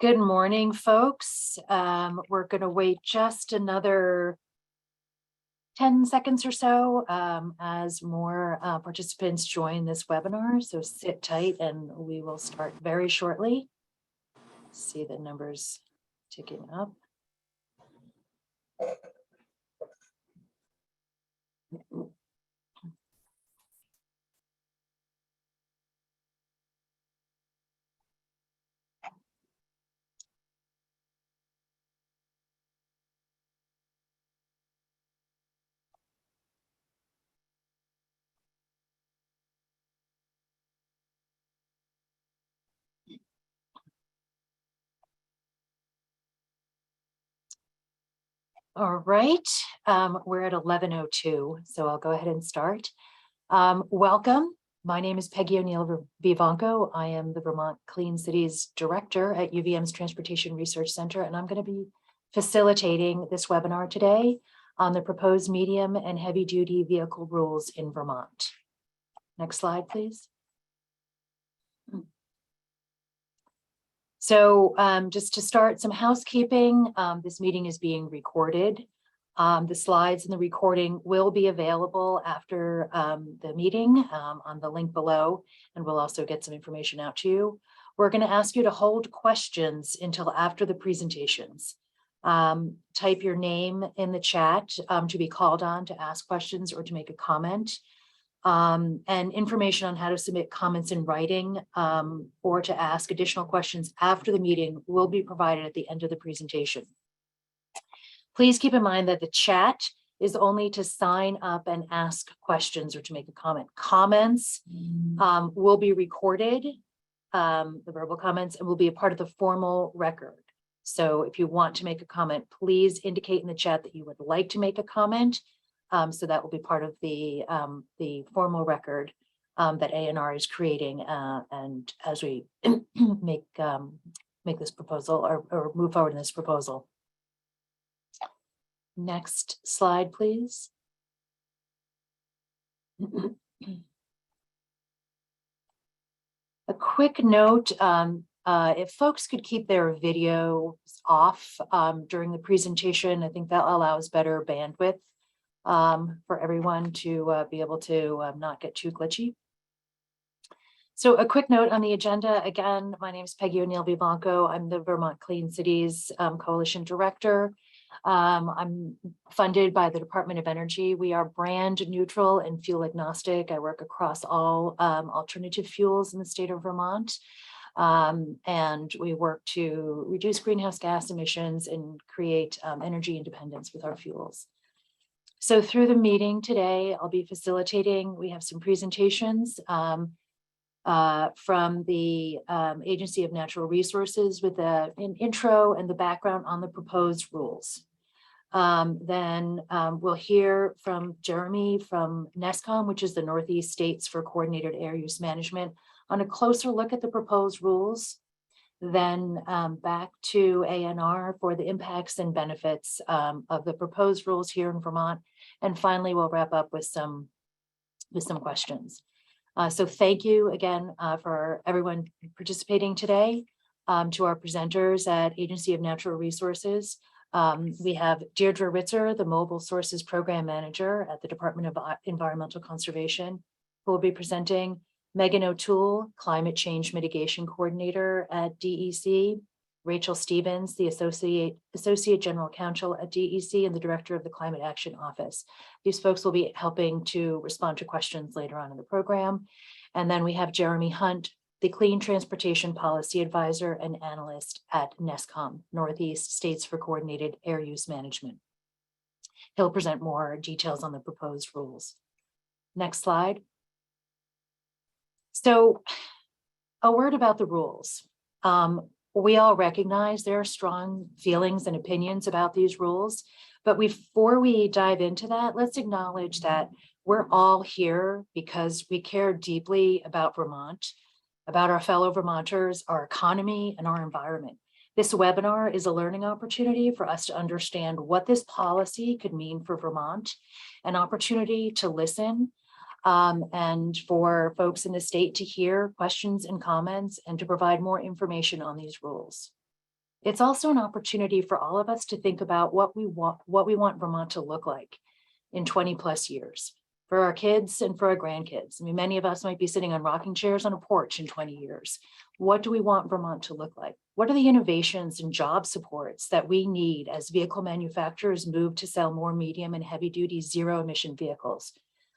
Good morning, folks. We're going to wait just another 10 seconds or so as more participants join this webinar. So sit tight and we will start very shortly. See the numbers ticking up. All right, we're at 11:02, so I'll go ahead and start. Welcome. My name is Peggy O'Neill Vivanco. I am the Vermont Clean Cities Director at UVM's Transportation Research Center, and I'm going to be facilitating this webinar today on the proposed medium and heavy duty vehicle rules in Vermont. Next slide, please. So just to start, some housekeeping. This meeting is being recorded. The slides and the recording will be available after the meeting on the link below, and we'll also get some information out to you. We're going to ask you to hold questions until after the presentations. Type your name in the chat to be called on to ask questions or to make a comment. And information on how to submit comments in writing or to ask additional questions after the meeting will be provided at the end of the presentation. Please keep in mind that the chat is only to sign up and ask questions or to make a comment. Comments will be recorded, the verbal comments, and will be a part of the formal record. So if you want to make a comment, please indicate in the chat that you would like to make a comment. So that will be part of the formal record that ANR is creating, and as we make this proposal or move forward in this proposal. Next slide, please. A quick note, if folks could keep their videos off during the presentation, I think that allows better bandwidth for everyone to be able to not get too glitchy. So a quick note on the agenda. Again, my name is Peggy O'Neill Vivanco. I'm the Vermont Clean Cities Coalition Director. I'm funded by the Department of Energy. We are brand neutral and fuel agnostic. I work across all alternative fuels in the state of Vermont. And we work to reduce greenhouse gas emissions and create energy independence with our fuels. So through the meeting today, I'll be facilitating. We have some presentations from the Agency of Natural Resources with an intro and the background on the proposed rules. Then we'll hear from Jeremy from NESCOM, which is the Northeast States for Coordinated Air Use Management, on a closer look at the proposed rules. Then back to ANR for the impacts and benefits of the proposed rules here in Vermont. And finally, we'll wrap up with some questions. So thank you again for everyone participating today. To our presenters at Agency of Natural Resources. We have Deirdre Ritzer, the Mobile Sources Program Manager at the Department of Environmental Conservation, who will be presenting. Megan O'Toole, Climate Change Mitigation Coordinator at DEC. Rachel Stevens, the Associate General Counsel at DEC and the Director of the Climate Action Office. These folks will be helping to respond to questions later on in the program. And then we have Jeremy Hunt, the Clean Transportation Policy Advisor and Analyst at NESCOM, Northeast States for Coordinated Air Use Management. He'll present more details on the proposed rules. Next slide. So a word about the rules. We all recognize there are strong feelings and opinions about these rules, but before we dive into that, let's acknowledge that we're all here because we care deeply about Vermont, about our fellow Vermonters, our economy, and our environment. This webinar is a learning opportunity for us to understand what this policy could mean for Vermont, an opportunity to listen, and for folks in the state to hear questions and comments and to provide more information on these rules. It's also an opportunity for all of us to think about what we want Vermont to look like in 20 plus years for our kids and for our grandkids. I mean, many of us might be sitting on rocking chairs on a porch in 20 years. What do we want Vermont to look like? What are the innovations and job supports that we need as vehicle manufacturers move to sell more medium and heavy duty zero emission vehicles?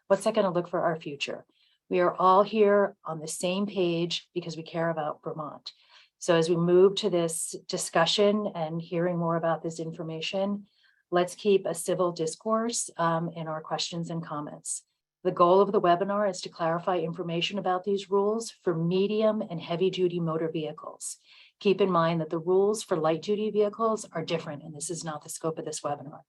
What's that going to look for our future? We are all here on the same page because we care about Vermont. So as we move to this discussion and hearing more about this information, let's keep a civil discourse in our questions and comments. The goal of the webinar is to clarify information about these rules for medium and heavy duty motor vehicles. Keep in mind that the rules for light duty vehicles are different, and this is not the scope of this webinar.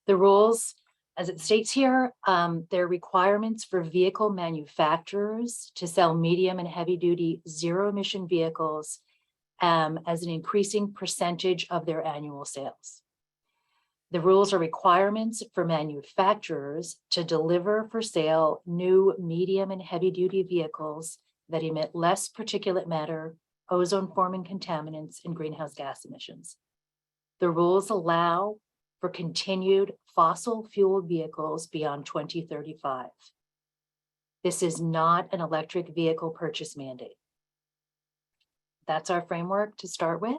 The rules, as it states here, there are requirements for vehicle manufacturers to sell medium and heavy duty zero emission vehicles as an increasing percentage of their annual sales. The rules are requirements for manufacturers to deliver for sale new medium and heavy duty vehicles that emit less particulate matter, ozone forming contaminants, and greenhouse gas emissions. The rules allow for continued fossil fuel vehicles beyond 2035. This is not an electric vehicle purchase mandate. That's our framework to start with.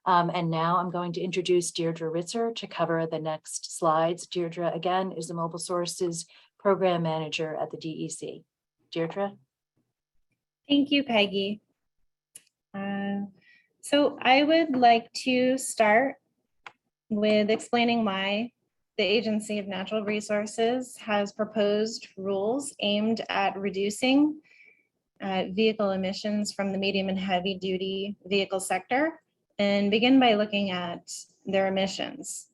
And now I'm going to introduce Deirdre Ritzer to cover the next slides. Deirdre, again, is the Mobile Sources Program Manager at the DEC. Deirdre? Thank you, Peggy. So I would like to start with explaining why the Agency of Natural Resources has proposed rules aimed at reducing vehicle emissions from the medium and heavy duty vehicle sector, and begin by looking at their emissions.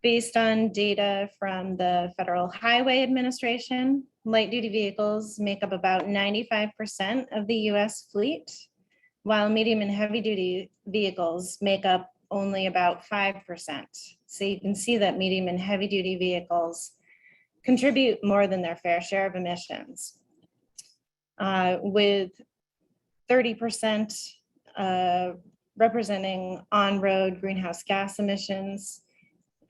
Based on data from the Federal Highway Administration, light duty vehicles make up about 95% of the US fleet, while medium and heavy duty vehicles make up only about 5%. So you can see that medium and heavy duty vehicles contribute more than their fair share of emissions. With 30% representing on-road greenhouse gas emissions,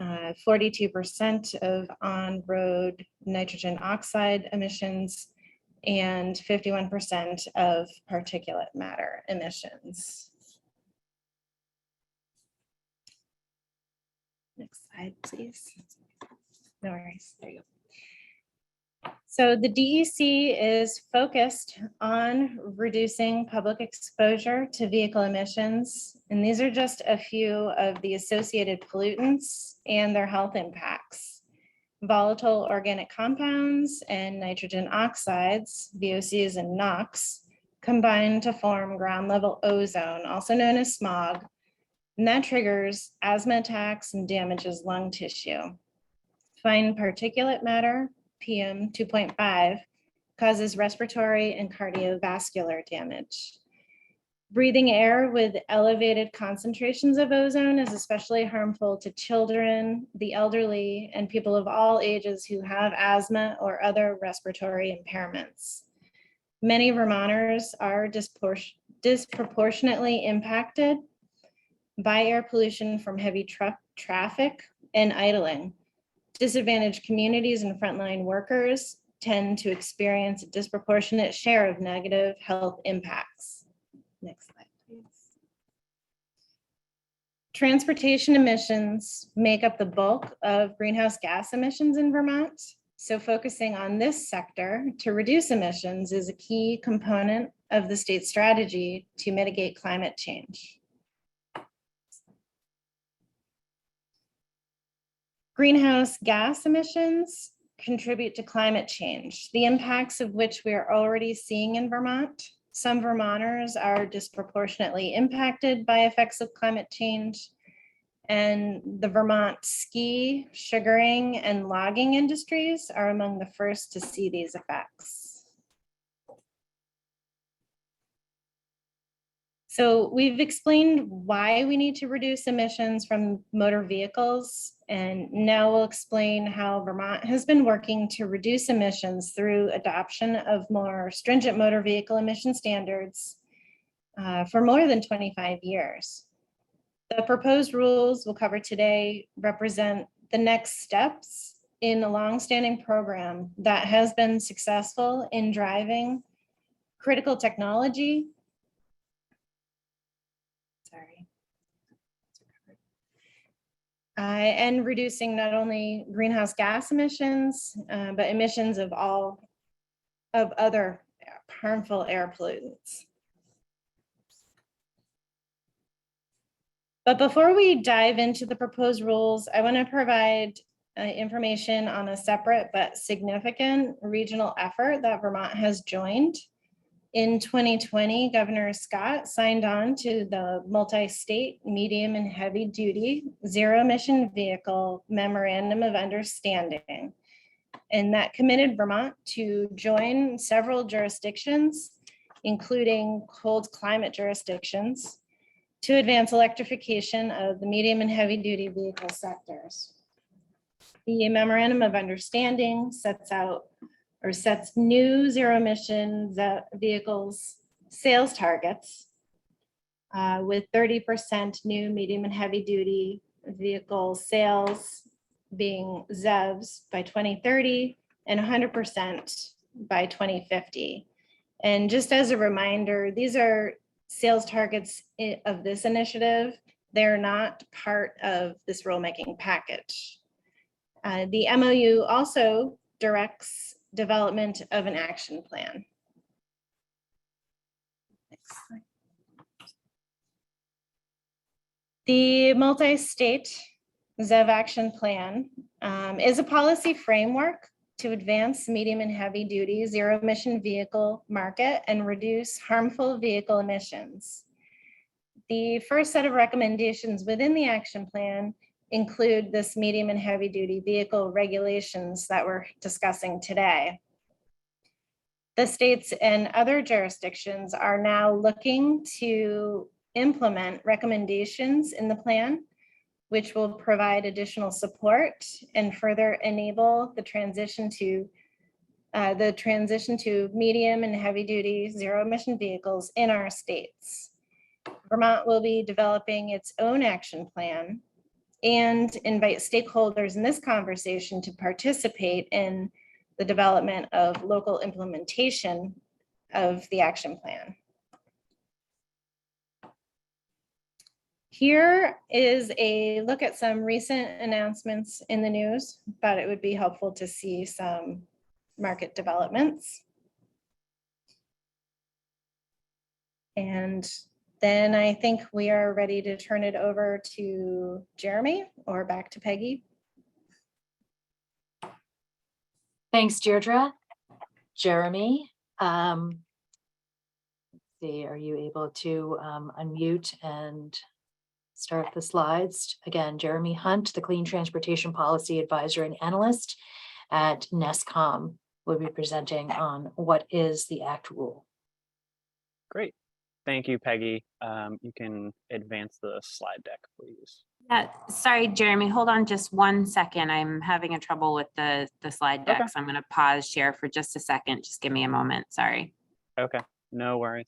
42% of on-road nitrogen oxide emissions, and 51% of particulate matter emissions. Next slide, please. No worries, there you go. So the DEC is focused on reducing public exposure to vehicle emissions, and these are just a few of the associated pollutants and their health impacts. Volatile organic compounds and nitrogen oxides, VOCs and NOx, combine to form ground level ozone, also known as smog, and that triggers asthma attacks and damages lung tissue. Fine particulate matter, PM 2.5, causes respiratory and cardiovascular damage. Breathing air with elevated concentrations of ozone is especially harmful to children, the elderly, and people of all ages who have asthma or other respiratory impairments. Many Vermonters are disproportionately impacted by air pollution from heavy truck traffic and idling. Disadvantaged communities and frontline workers tend to experience a disproportionate share of negative health impacts. Next slide, please. Transportation emissions make up the bulk of greenhouse gas emissions in Vermont. So focusing on this sector to reduce emissions is a key component of the state's strategy to mitigate climate change. Greenhouse gas emissions contribute to climate change, the impacts of which we are already seeing in Vermont. Some Vermonters are disproportionately impacted by effects of climate change, and the Vermont ski, sugaring, and logging industries are among the first to see these effects. So we've explained why we need to reduce emissions from motor vehicles, and now we'll explain how Vermont has been working to reduce emissions through adoption of more stringent motor vehicle emission standards, for more than 25 years. The proposed rules we'll cover today represent the next steps in a longstanding program that has been successful in driving critical technology. And reducing not only greenhouse gas emissions, but emissions of other harmful air pollutants. But before we dive into the proposed rules, I want to provide information on a separate but significant regional effort that Vermont has joined. In 2020, Governor Scott signed on to the multi-state medium and heavy duty zero emission vehicle memorandum of understanding. And that committed Vermont to join several jurisdictions, including cold climate jurisdictions, to advance electrification of the medium and heavy duty vehicle sectors. The memorandum of understanding sets new zero emission vehicles sales targets with 30% new medium and heavy duty vehicle sales being ZEVs by 2030 and 100% by 2050. And just as a reminder, these are sales targets of this initiative. They're not part of this rulemaking package. The MOU also directs development of an action plan. Next slide. The multi-state ZEV action plan is a policy framework to advance medium and heavy duty zero emission vehicle market and reduce harmful vehicle emissions. The first set of recommendations within the action plan include this medium and heavy duty vehicle regulations that we're discussing today. The states and other jurisdictions are now looking to implement recommendations in the plan, which will provide additional support and further enable the transition to medium and heavy duty zero emission vehicles in our states. Vermont will be developing its own action plan and invite stakeholders in this conversation to participate in the development of local implementation of the action plan. Here is a look at some recent announcements in the news. Thought it would be helpful to see some market developments. And then I think we are ready to turn it over to Jeremy or back to Peggy. Thanks, Deirdre. Jeremy, let's see, are you able to unmute and start the slides? Again, Jeremy Hunt, the Clean Transportation Policy Advisor and Analyst at NESCOM, will be presenting on what is the ACT rule. Great. Thank you, Peggy. You can advance the slide deck, please. Sorry, Jeremy, hold on just 1 second. I'm having a trouble with the slide deck, so I'm going to pause share for just a second. Just give me a moment. Sorry. Okay, no worries.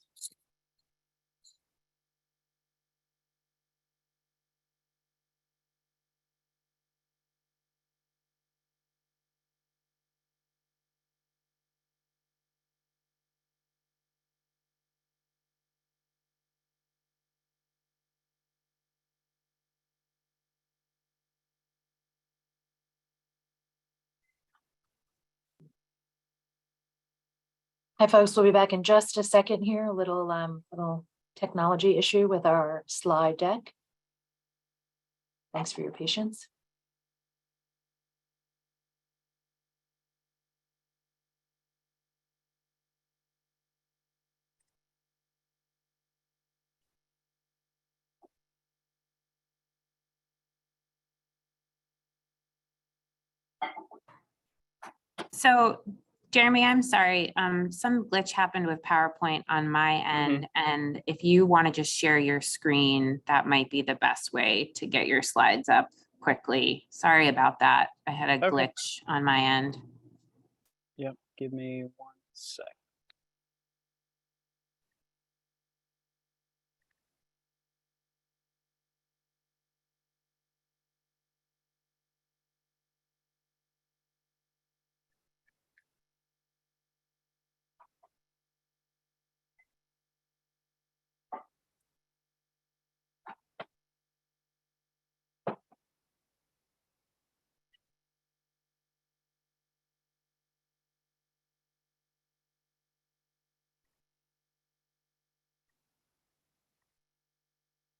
Hi, folks. We'll be back in just a second here. A little technology issue with our slide deck. Thanks for your patience. So, Jeremy, I'm sorry. Some glitch happened with PowerPoint on my end. And if you want to just share your screen, that might be the best way to get your slides up quickly. Sorry about that. I had a glitch on my end. Yep, give me 1 sec.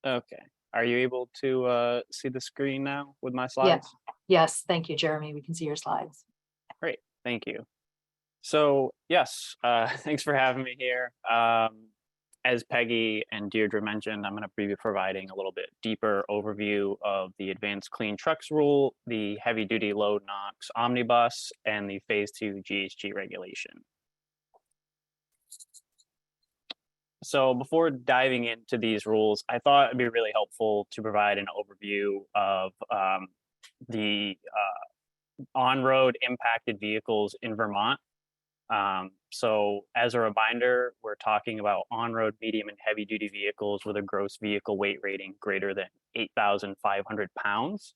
Okay. Are you able to see the screen now with my Yeah. slides? Yes, thank you, Jeremy. We can see your slides. Great, thank you. So yes, thanks for having me here. As Peggy and Deirdre mentioned, I'm going to be providing a little bit deeper overview of the Advanced Clean Trucks Rule, the Heavy Duty Low NOx Omnibus, and the Phase 2 GHG regulation. So before diving into these rules, I thought it'd be really helpful to provide an overview of the on-road impacted vehicles in Vermont. So as a reminder, we're talking about on-road medium and heavy duty vehicles with a gross vehicle weight rating greater than 8,500 pounds.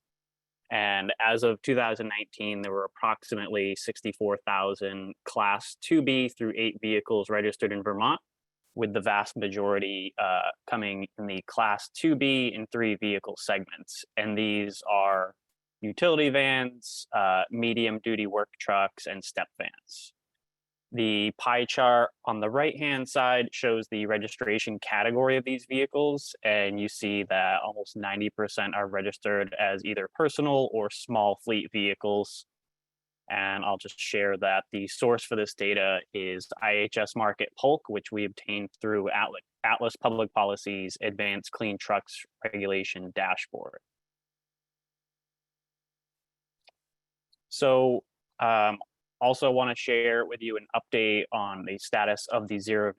And as of 2019, there were approximately 64,000 Class 2B through 8 vehicles registered in Vermont, with the vast majority coming in the Class 2B and 3 vehicle segments. And these are utility vans, medium duty work trucks, and step vans. The pie chart on the right-hand side shows the registration category of these vehicles, and you see that almost 90% are registered as either personal or small fleet vehicles. And I'll just share that the source for this data is IHS Market Polk, which we obtained through Atlas Public Policy's Advanced Clean Trucks Regulation dashboard. So also want to share with you an update on the status of the zero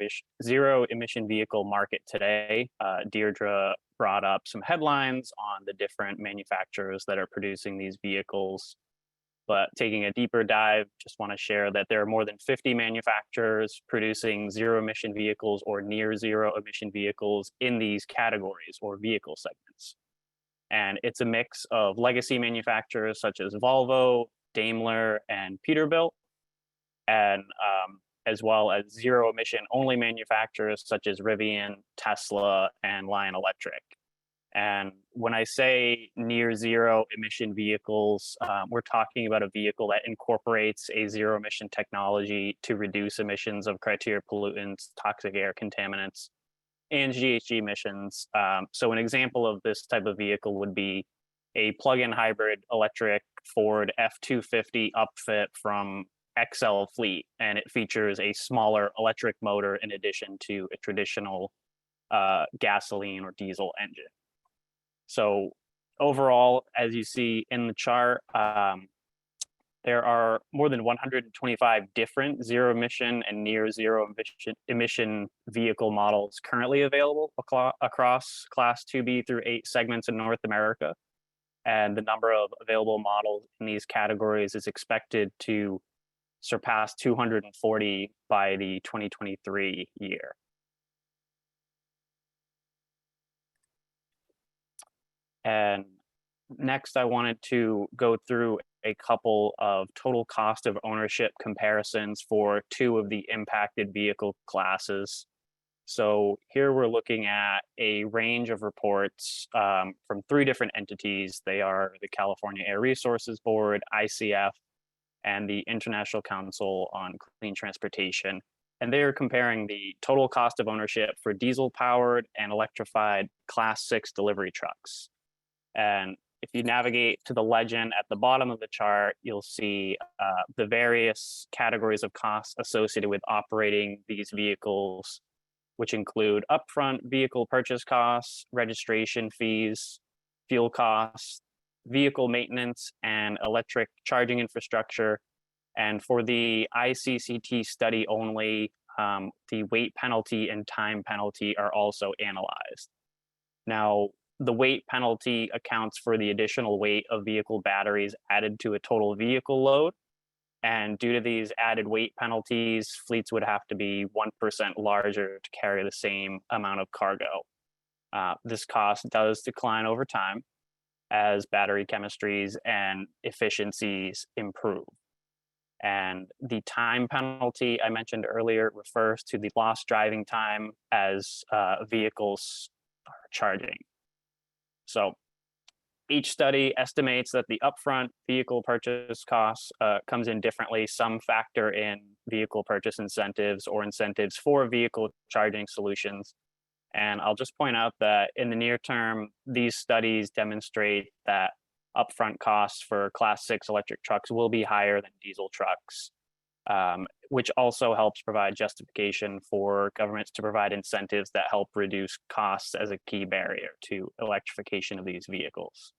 emission vehicle market today. Deirdre brought up some headlines on the different manufacturers that are producing these vehicles. But taking a deeper dive, just want to share that there are more than 50 manufacturers producing zero emission vehicles or near zero emission vehicles in these categories or vehicle segments. And it's a mix of legacy manufacturers such as Volvo, Daimler, and Peterbilt, and as well as zero emission only manufacturers such as Rivian, Tesla, and Lion Electric. And when I say near zero emission vehicles, we're talking about a vehicle that incorporates a zero emission technology to reduce emissions of criteria pollutants, toxic air contaminants, and GHG emissions. So an example of this type of vehicle would be a plug-in hybrid electric Ford F-250 upfit from XL Fleet, and it features a smaller electric motor in addition to a traditional gasoline or diesel engine. So overall, as you see in the chart, there are more than 125 different zero emission and near zero emission vehicle models currently available across Class 2B through 8 segments in North America. And the number of available models in these categories is expected to surpass 240 by the 2023 year. And next, I wanted to go through a couple of total cost of ownership comparisons for two of the impacted vehicle classes. So here we're looking at a range of reports from 3 different entities. They are the California Air Resources Board, ICF, and the International Council on Clean Transportation. And they are comparing the total cost of ownership for diesel-powered and electrified Class 6 delivery trucks. And if you navigate to the legend at the bottom of the chart, you'll see the various categories of costs associated with operating these vehicles, which include upfront vehicle purchase costs, registration fees, fuel costs, vehicle maintenance, and electric charging infrastructure. And for the ICCT study only, the weight penalty and time penalty are also analyzed. Now, the weight penalty accounts for the additional weight of vehicle batteries added to a total vehicle load. And due to these added weight penalties, fleets would have to be 1% larger to carry the same amount of cargo. This cost does decline over time as battery chemistries and efficiencies improve. And the time penalty I mentioned earlier refers to the lost driving time as vehicles are charging. So each study estimates that the upfront vehicle purchase costs comes in differently. Some factor in vehicle purchase incentives or incentives for vehicle charging solutions. And I'll just point out that in the near term, these studies demonstrate that upfront costs for Class 6 electric trucks will be higher than diesel trucks, which also helps provide justification for governments to provide incentives that help reduce costs as a key barrier to electrification of these vehicles.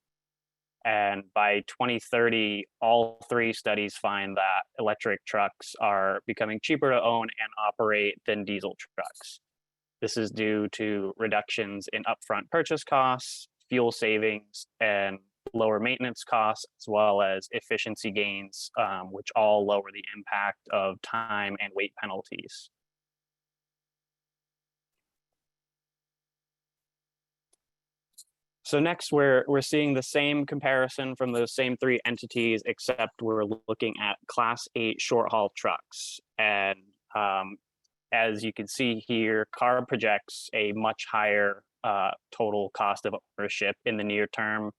And by 2030, all three studies find that electric trucks are becoming cheaper to own and operate than diesel trucks. This is due to reductions in upfront purchase costs, fuel savings, and lower maintenance costs, as well as efficiency gains, which all lower the impact of time and weight penalties. So next, we're seeing the same comparison from those same three entities, except we're looking at Class 8 short haul trucks. And as you can see here, CARB projects a much higher total cost of ownership in the near term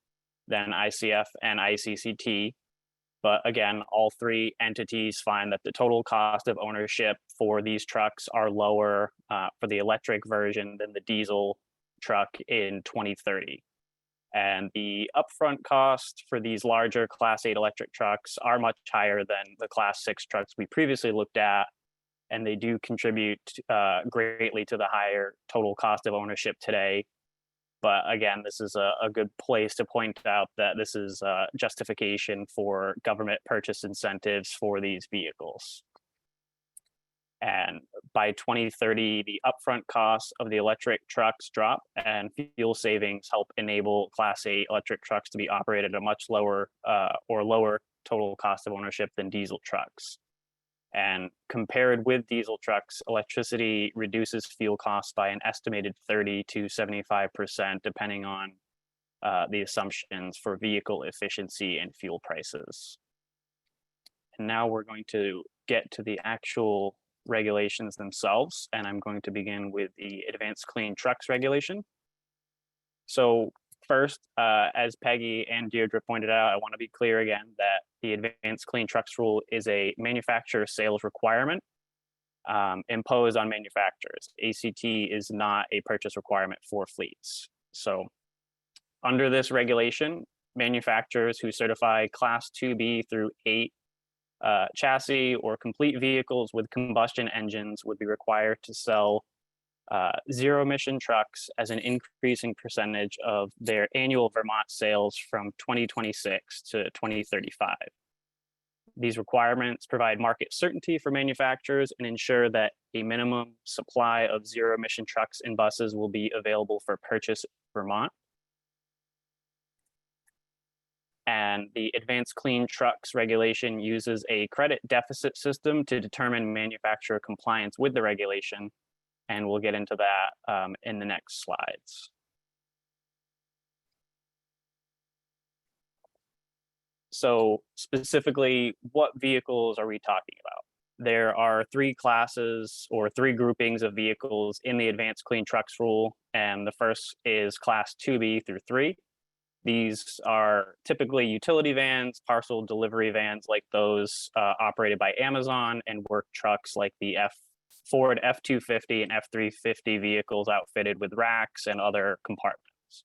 than ICF and ICCT. But again, all three entities find that the total cost of ownership for these trucks are lower for the electric version than the diesel truck in 2030. And the upfront cost for these larger Class 8 electric trucks are much higher than the Class 6 trucks we previously looked at, and they do contribute greatly to the higher total cost of ownership today. But again, this is a good place to point out that this is justification for government purchase incentives for these vehicles. And by 2030, the upfront costs of the electric trucks drop, and fuel savings help enable Class 8 electric trucks to be operated at a much lower or lower total cost of ownership than diesel trucks. And compared with diesel trucks, electricity reduces fuel costs by an estimated 30 to 75%, depending on the assumptions for vehicle efficiency and fuel prices. And now we're going to get to the actual regulations themselves, and I'm going to begin with the Advanced Clean Trucks regulation. So first, as Peggy and Deirdre pointed out, I want to be clear again that the Advanced Clean Trucks rule is a manufacturer sales requirement imposed on manufacturers. ACT is not a purchase requirement for fleets. So under this regulation, manufacturers who certify Class 2B through 8 chassis or complete vehicles with combustion engines would be required to sell zero emission trucks as an increasing percentage of their annual Vermont sales from 2026 to 2035. These requirements provide market certainty for manufacturers and ensure that a minimum supply of zero emission trucks and buses will be available for purchase in Vermont. And the Advanced Clean Trucks regulation uses a credit deficit system to determine manufacturer compliance with the regulation. And we'll get into that in the next slides. So specifically, what vehicles are we talking about? There are three classes or three groupings of vehicles in the Advanced Clean Trucks rule. And the first is Class 2B through 3. These are typically utility vans, parcel delivery vans like those operated by Amazon, and work trucks like the Ford F-250 and F-350 vehicles outfitted with racks and other compartments.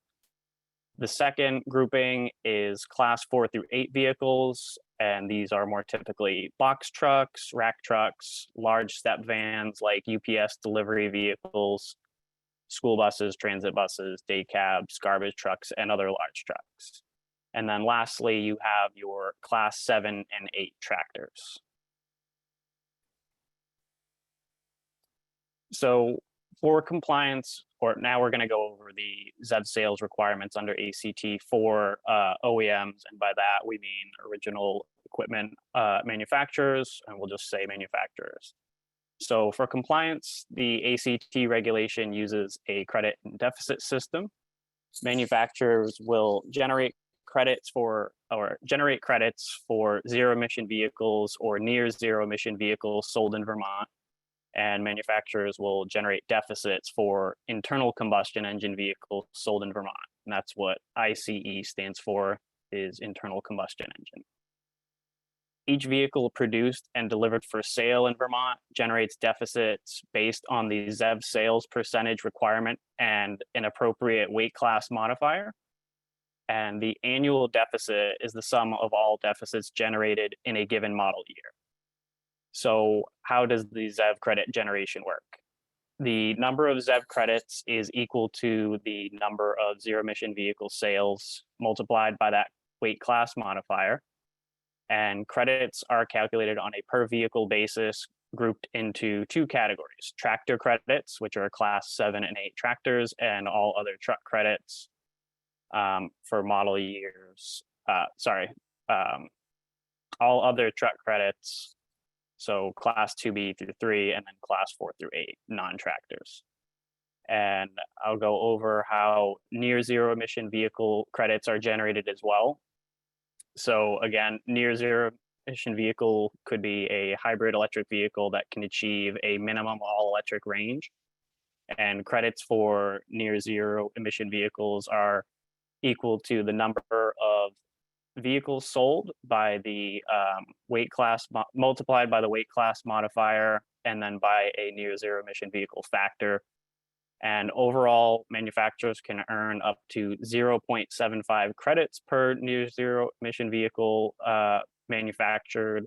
The second grouping is Class 4 through 8 vehicles, and these are more typically box trucks, rack trucks, large step vans like UPS delivery vehicles, school buses, transit buses, day cabs, garbage trucks, and other large trucks. And then lastly, you have your Class 7 and 8 tractors. So for compliance, or now we're going to go over the ZEV sales requirements under ACT for OEMs, and by that we mean original equipment manufacturers, and we'll just say manufacturers. So for compliance, the ACT regulation uses a credit and deficit system. Manufacturers will generate credits for zero emission vehicles or near zero emission vehicles sold in Vermont. And manufacturers will generate deficits for internal combustion engine vehicles sold in Vermont. And that's what ICE stands for, is internal combustion engine. Each vehicle produced and delivered for sale in Vermont generates deficits based on the ZEV sales percentage requirement and an appropriate weight class modifier. And the annual deficit is the sum of all deficits generated in a given model year. So how does the ZEV credit generation work? The number of ZEV credits is equal to the number of zero emission vehicle sales multiplied by that weight class modifier. And credits are calculated on a per vehicle basis, grouped into two categories: tractor credits, which are class 7 and 8 tractors, and all other truck credits for model years. All other truck credits, so class 2B through 3, and then class 4 through 8 non-tractors. And I'll go over how near zero emission vehicle credits are generated as well. So again, near zero emission vehicle could be a hybrid electric vehicle that can achieve a minimum all electric range. And credits for near zero emission vehicles are equal to the number of vehicles sold by the weight class multiplied by the weight class modifier, and then by a near zero emission vehicle factor. And overall, manufacturers can earn up to 0.75 credits per near zero emission vehicle manufactured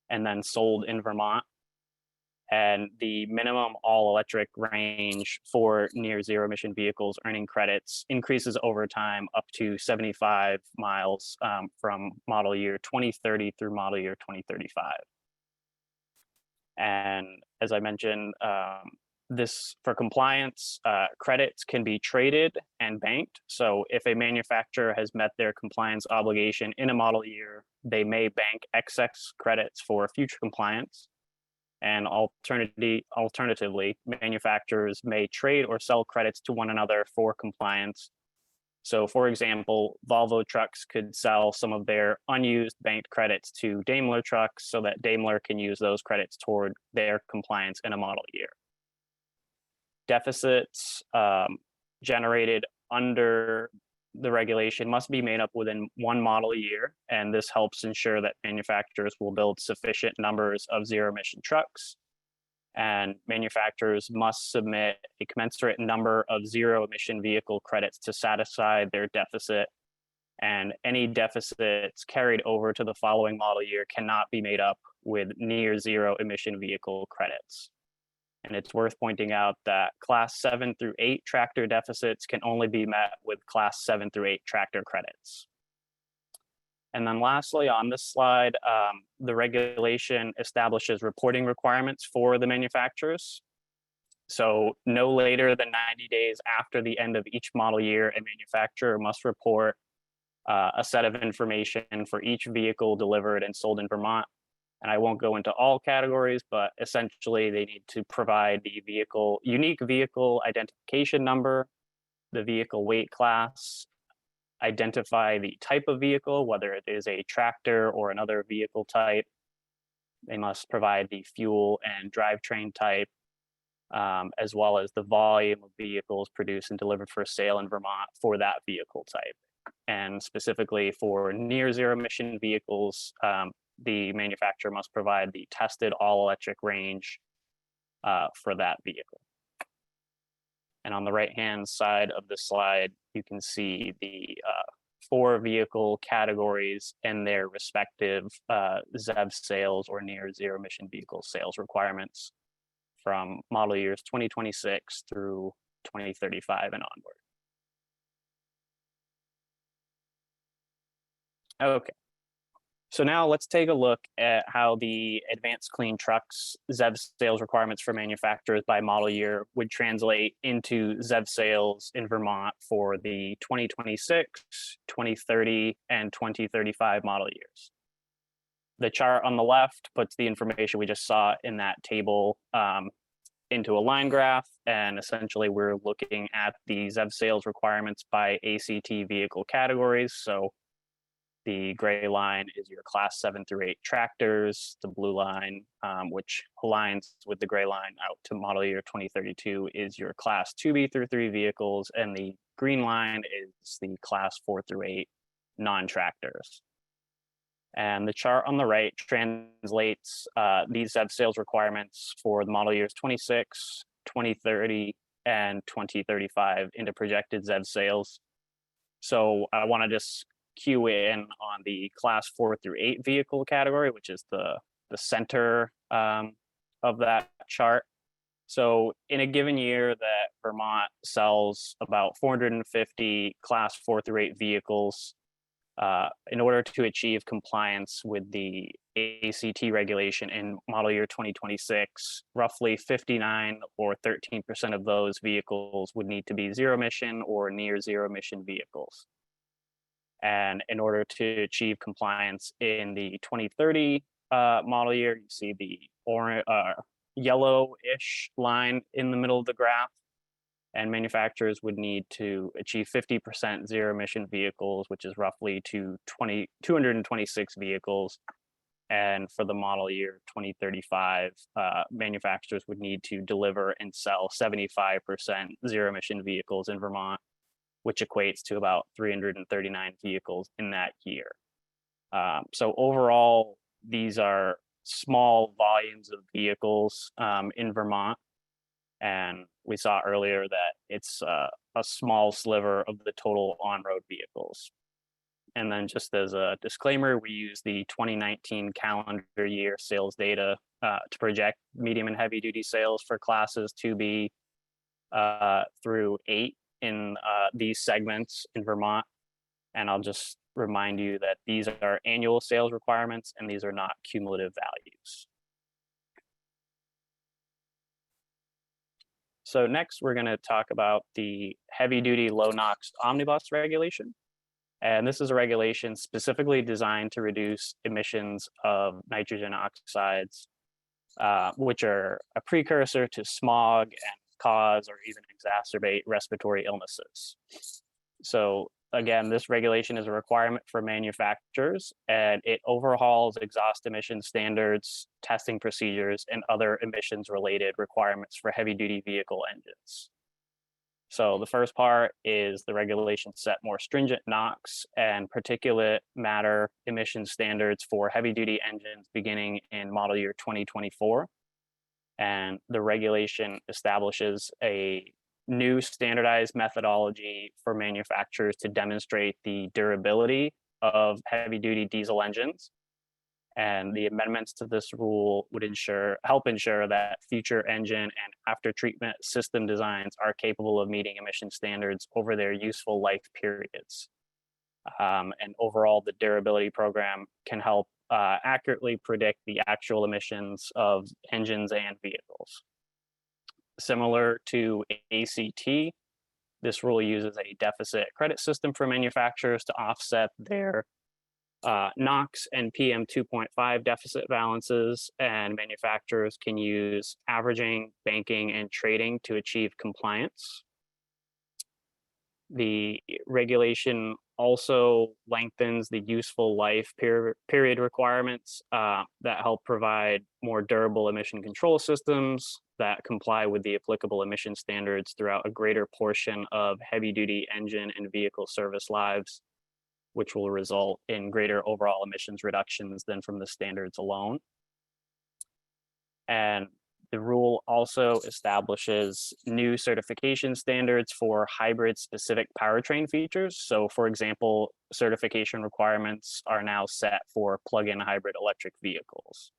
and then sold in Vermont. And the minimum all electric range for near zero emission vehicles earning credits increases over time up to 75 miles from model year 2030 through model year 2035. And as I mentioned, this for compliance, credits can be traded and banked. So if a manufacturer has met their compliance obligation in a model year, they may bank excess credits for future compliance. And alternatively, manufacturers may trade or sell credits to one another for compliance. So for example, Volvo Trucks could sell some of their unused banked credits to Daimler Trucks so that Daimler can use those credits toward their compliance in a model year. Deficits generated under the regulation must be made up within one model year, and this helps ensure that manufacturers will build sufficient numbers of zero emission trucks. And manufacturers must submit a commensurate number of zero emission vehicle credits to satisfy their deficit. And any deficits carried over to the following model year cannot be made up with near zero emission vehicle credits. And it's worth pointing out that class 7 through 8 tractor deficits can only be met with class 7 through 8 tractor credits. And then lastly, on this slide, the regulation establishes reporting requirements for the manufacturers. So no later than 90 days after the end of each model year, a manufacturer must report a set of information for each vehicle delivered and sold in Vermont. And I won't go into all categories, but essentially they need to provide the unique vehicle identification number, the vehicle weight class, identify the type of vehicle, whether it is a tractor or another vehicle type. They must provide the fuel and drivetrain type, as well as the volume of vehicles produced and delivered for sale in Vermont for that vehicle type. And specifically for near zero emission vehicles, the manufacturer must provide the tested all electric range for that vehicle. And on the right-hand side of the slide, you can see the 4 vehicle categories and their respective ZEV sales or near zero emission vehicle sales requirements from model years 2026 through 2035 and onward. Okay. So now let's take a look at how the Advanced Clean Trucks ZEV sales requirements for manufacturers by model year would translate into ZEV sales in Vermont for the 2026, 2030, and 2035 model years. The chart on the left puts the information we just saw in that table into a line graph, and essentially we're looking at the ZEV sales requirements by ACT vehicle categories. So the gray line is your class 7 through 8 tractors. The blue line, which aligns with the gray line out to model year 2032, is your class 2B through 3 vehicles. And the green line is the class 4 through 8 non-tractors. And the chart on the right translates these ZEV sales requirements for the model years 26, 2030, and 2035 into projected ZEV sales. So I want to just cue in on the class 4 through 8 vehicle category, which is the center of that chart. So in a given year that Vermont sells about 450 class 4 through 8 vehicles, in order to achieve compliance with the ACT regulation in model year 2026, roughly 59 or 13% of those vehicles would need to be zero emission or near zero emission vehicles. And in order to achieve compliance in the 2030 model year, you see the orange, yellowish line in the middle of the graph. And manufacturers would need to achieve 50% zero emission vehicles, which is roughly 226 vehicles. And for the model year 2035, manufacturers would need to deliver and sell 75% zero emission vehicles in Vermont, which equates to about 339 vehicles in that year. So overall, these are small volumes of vehicles in Vermont. And we saw earlier that it's a small sliver of the total on-road vehicles. And then just as a disclaimer, we use the 2019 calendar year sales data to project medium and heavy duty sales for classes 2B through 8 in these segments in Vermont. And I'll just remind you that these are annual sales requirements and these are not cumulative values. So next, we're going to talk about the heavy-duty low-NOx omnibus regulation. And this is a regulation specifically designed to reduce emissions of nitrogen oxides, which are a precursor to smog and cause or even exacerbate respiratory illnesses. So again, this regulation is a requirement for manufacturers, and it overhauls exhaust emission standards, testing procedures, and other emissions-related requirements for heavy-duty vehicle engines. So the first part is the regulation set more stringent NOx and particulate matter emission standards for heavy-duty engines beginning in model year 2024. And the regulation establishes a new standardized methodology for manufacturers to demonstrate the durability of heavy-duty diesel engines. And the amendments to this rule would help ensure that future engine and after-treatment system designs are capable of meeting emission standards over their useful life periods. And overall, the durability program can help accurately predict the actual emissions of engines and vehicles. Similar to ACT, this rule uses a deficit credit system for manufacturers to offset their NOx and PM 2.5 deficit balances, and manufacturers can use averaging, banking, and trading to achieve compliance. The regulation also lengthens the useful life period requirements that help provide more durable emission control systems that comply with the applicable emission standards throughout a greater portion of heavy-duty engine and vehicle service lives, which will result in greater overall emissions reductions than from the standards alone. And the rule also establishes new certification standards for hybrid-specific powertrain features. So for example, certification requirements are now set for plug-in hybrid electric vehicles.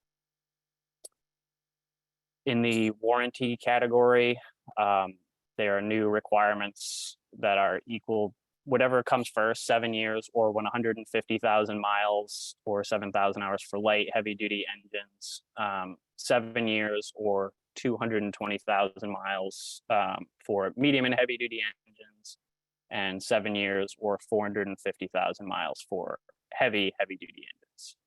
In the warranty category, there are new requirements that are equal, whatever comes first, 7 years or 150,000 miles or 7,000 hours for light heavy-duty engines, 7 years or 220,000 miles for medium and heavy-duty engines, and 7 years or 450,000 miles for heavy-duty engines.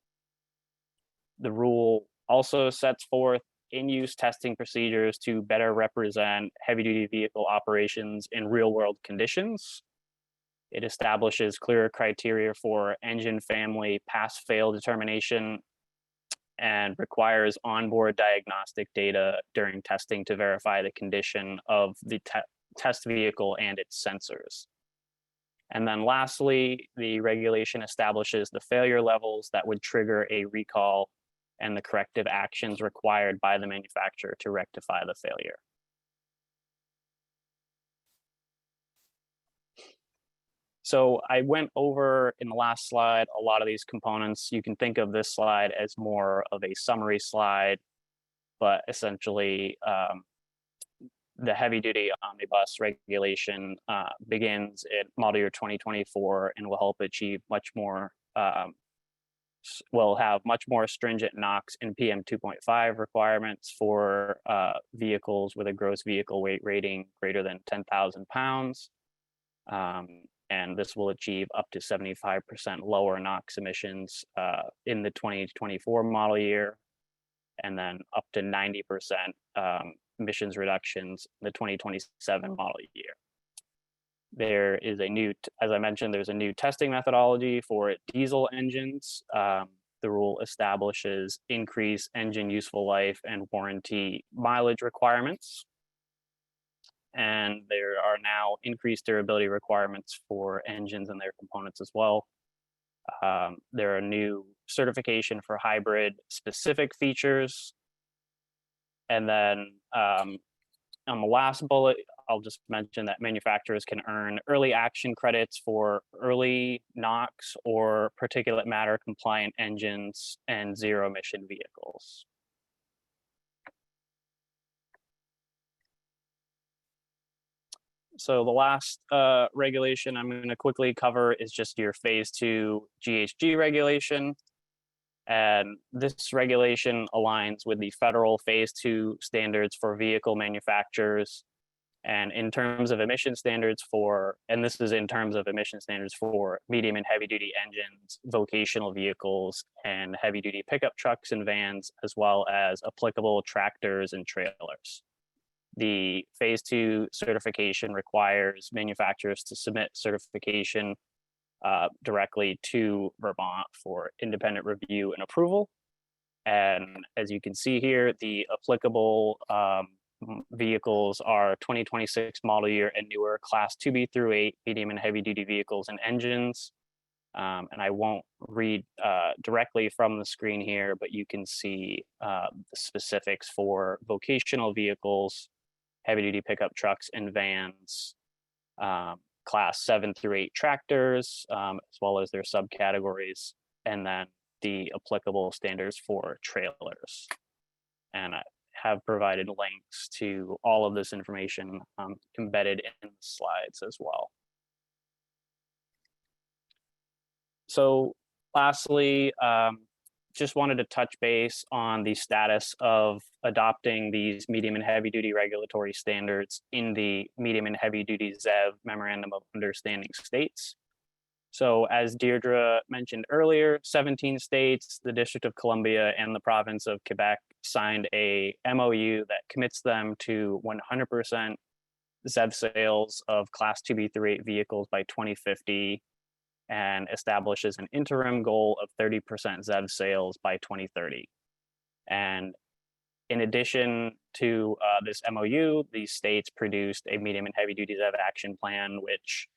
The rule also sets forth in-use testing procedures to better represent heavy-duty vehicle operations in real-world conditions. It establishes clearer criteria for engine family pass-fail determination and requires onboard diagnostic data during testing to verify the condition of the test vehicle and its sensors. And then lastly, the regulation establishes the failure levels that would trigger a recall and the corrective actions required by the manufacturer to rectify the failure. So I went over in the last slide a lot of these components. You can think of this slide as more of a summary slide, but essentially the heavy duty omnibus regulation begins in model year 2024 and will help achieve much more, will have much more stringent NOx and PM 2.5 requirements for vehicles with a gross vehicle weight rating greater than 10,000 pounds. And this will achieve up to 75% lower NOx emissions in the 2024 model year, and then up to 90% emissions reductions in the 2027 model year. There is a new, as I mentioned, there's a new testing methodology for diesel engines. The rule establishes increased engine useful life and warranty mileage requirements. And there are now increased durability requirements for engines and their components as well. There are new certification for hybrid specific features. And then on the last bullet, I'll just mention that manufacturers can earn early action credits for early NOx or particulate matter compliant engines and zero emission vehicles. So the last regulation I'm going to quickly cover is just your phase 2 GHG regulation. And this regulation aligns with the federal phase 2 standards for vehicle manufacturers. And in terms of emission standards for, and this is in terms of emission standards for medium and heavy duty engines, vocational vehicles, and heavy duty pickup trucks and vans, as well as applicable tractors and trailers. The phase 2 certification requires manufacturers to submit certification directly to Vermont for independent review and approval. And as you can see here, the applicable vehicles are 2026 model year and newer class 2B through 8 medium and heavy duty vehicles and engines. And I won't read directly from the screen here, but you can see the specifics for vocational vehicles, heavy duty pickup trucks and vans, class 7 through 8 tractors, as well as their subcategories, and then the applicable standards for trailers. And I have provided links to all of this information embedded in the slides as well. So lastly, just wanted to touch base on the status of adopting these medium and heavy duty regulatory standards in the medium and heavy duty ZEV Memorandum of Understanding states. So as Deirdre mentioned earlier, 17 states, the District of Columbia, and the province of Quebec signed a MOU that commits them to 100% ZEV sales of class 2B through 8 vehicles by 2050, and establishes an interim goal of 30% ZEV sales by 2030. And in addition to this MOU, these states produced a medium and heavy duty ZEV action plan, which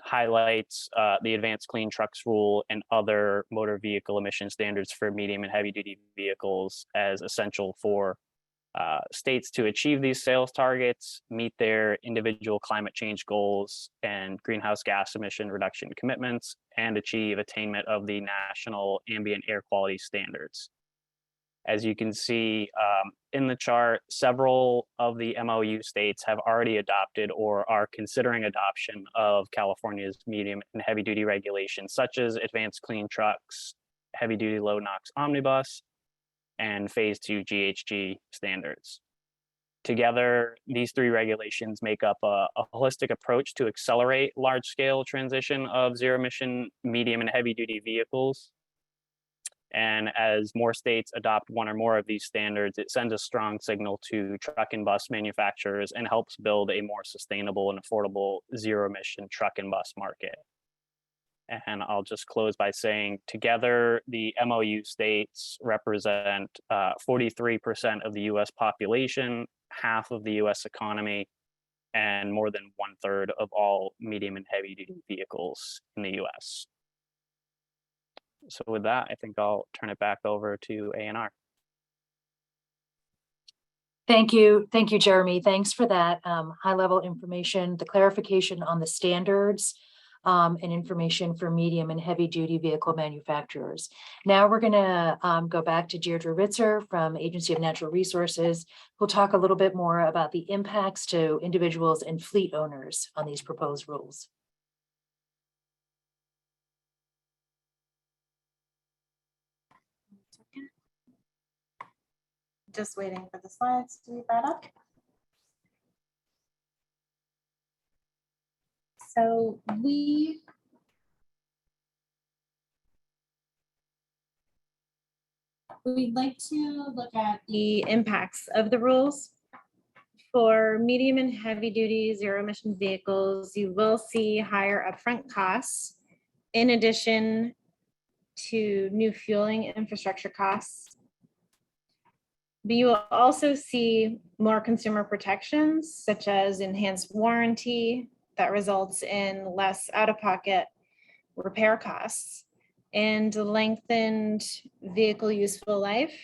highlights the advanced clean trucks rule and other motor vehicle emission standards for medium and heavy duty vehicles as essential for states to achieve these sales targets, meet their individual climate change goals and greenhouse gas emission reduction commitments, and achieve attainment of the national ambient air quality standards. As you can see in the chart, several of the MOU states have already adopted or are considering adoption of California's medium and heavy duty regulations, such as advanced clean trucks, heavy duty low NOx omnibus, and phase 2 GHG standards. Together, these three regulations make up a holistic approach to accelerate large-scale transition of zero-emission medium and heavy-duty vehicles. And as more states adopt one or more of these standards, it sends a strong signal to truck and bus manufacturers and helps build a more sustainable and affordable zero-emission truck and bus market. And I'll just close by saying together, the MOU states represent 43% of the US population, half of the US economy, and more than 1/3 of all medium and heavy duty vehicles in the US. So with that, I think I'll turn it back over to A&R. Thank you, Jeremy. Thanks for that high-level information, the clarification on the standards, and information for medium and heavy-duty vehicle manufacturers. Now we're going to go back to Deirdre Ritzer from Agency of Natural Resources, who'll talk a little bit more about the impacts to individuals and fleet owners on these proposed rules. Just waiting for the slides to be brought up. So we'd like to look at the impacts of the rules. For medium and heavy duty zero emission vehicles, you will see higher upfront costs in addition to new fueling infrastructure costs. But you will also see more consumer protections, such as enhanced warranty that results in less out-of-pocket repair costs, and lengthened vehicle useful life,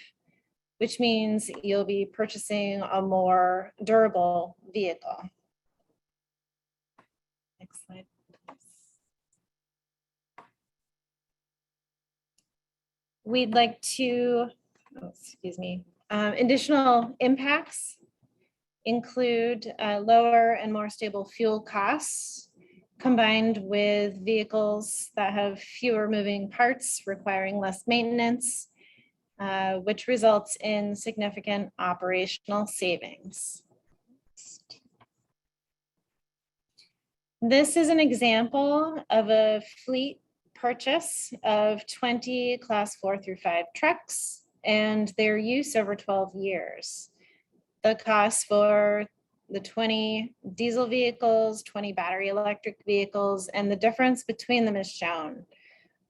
which means you'll be purchasing a more durable vehicle. Next slide, please. We'd like to, additional impacts include lower and more stable fuel costs, combined with vehicles that have fewer moving parts requiring less maintenance, which results in significant operational savings. This is an example of a fleet purchase of 20 class 4 through 5 trucks and their use over 12 years. The cost for the 20 diesel vehicles, 20 battery electric vehicles, and the difference between them is shown.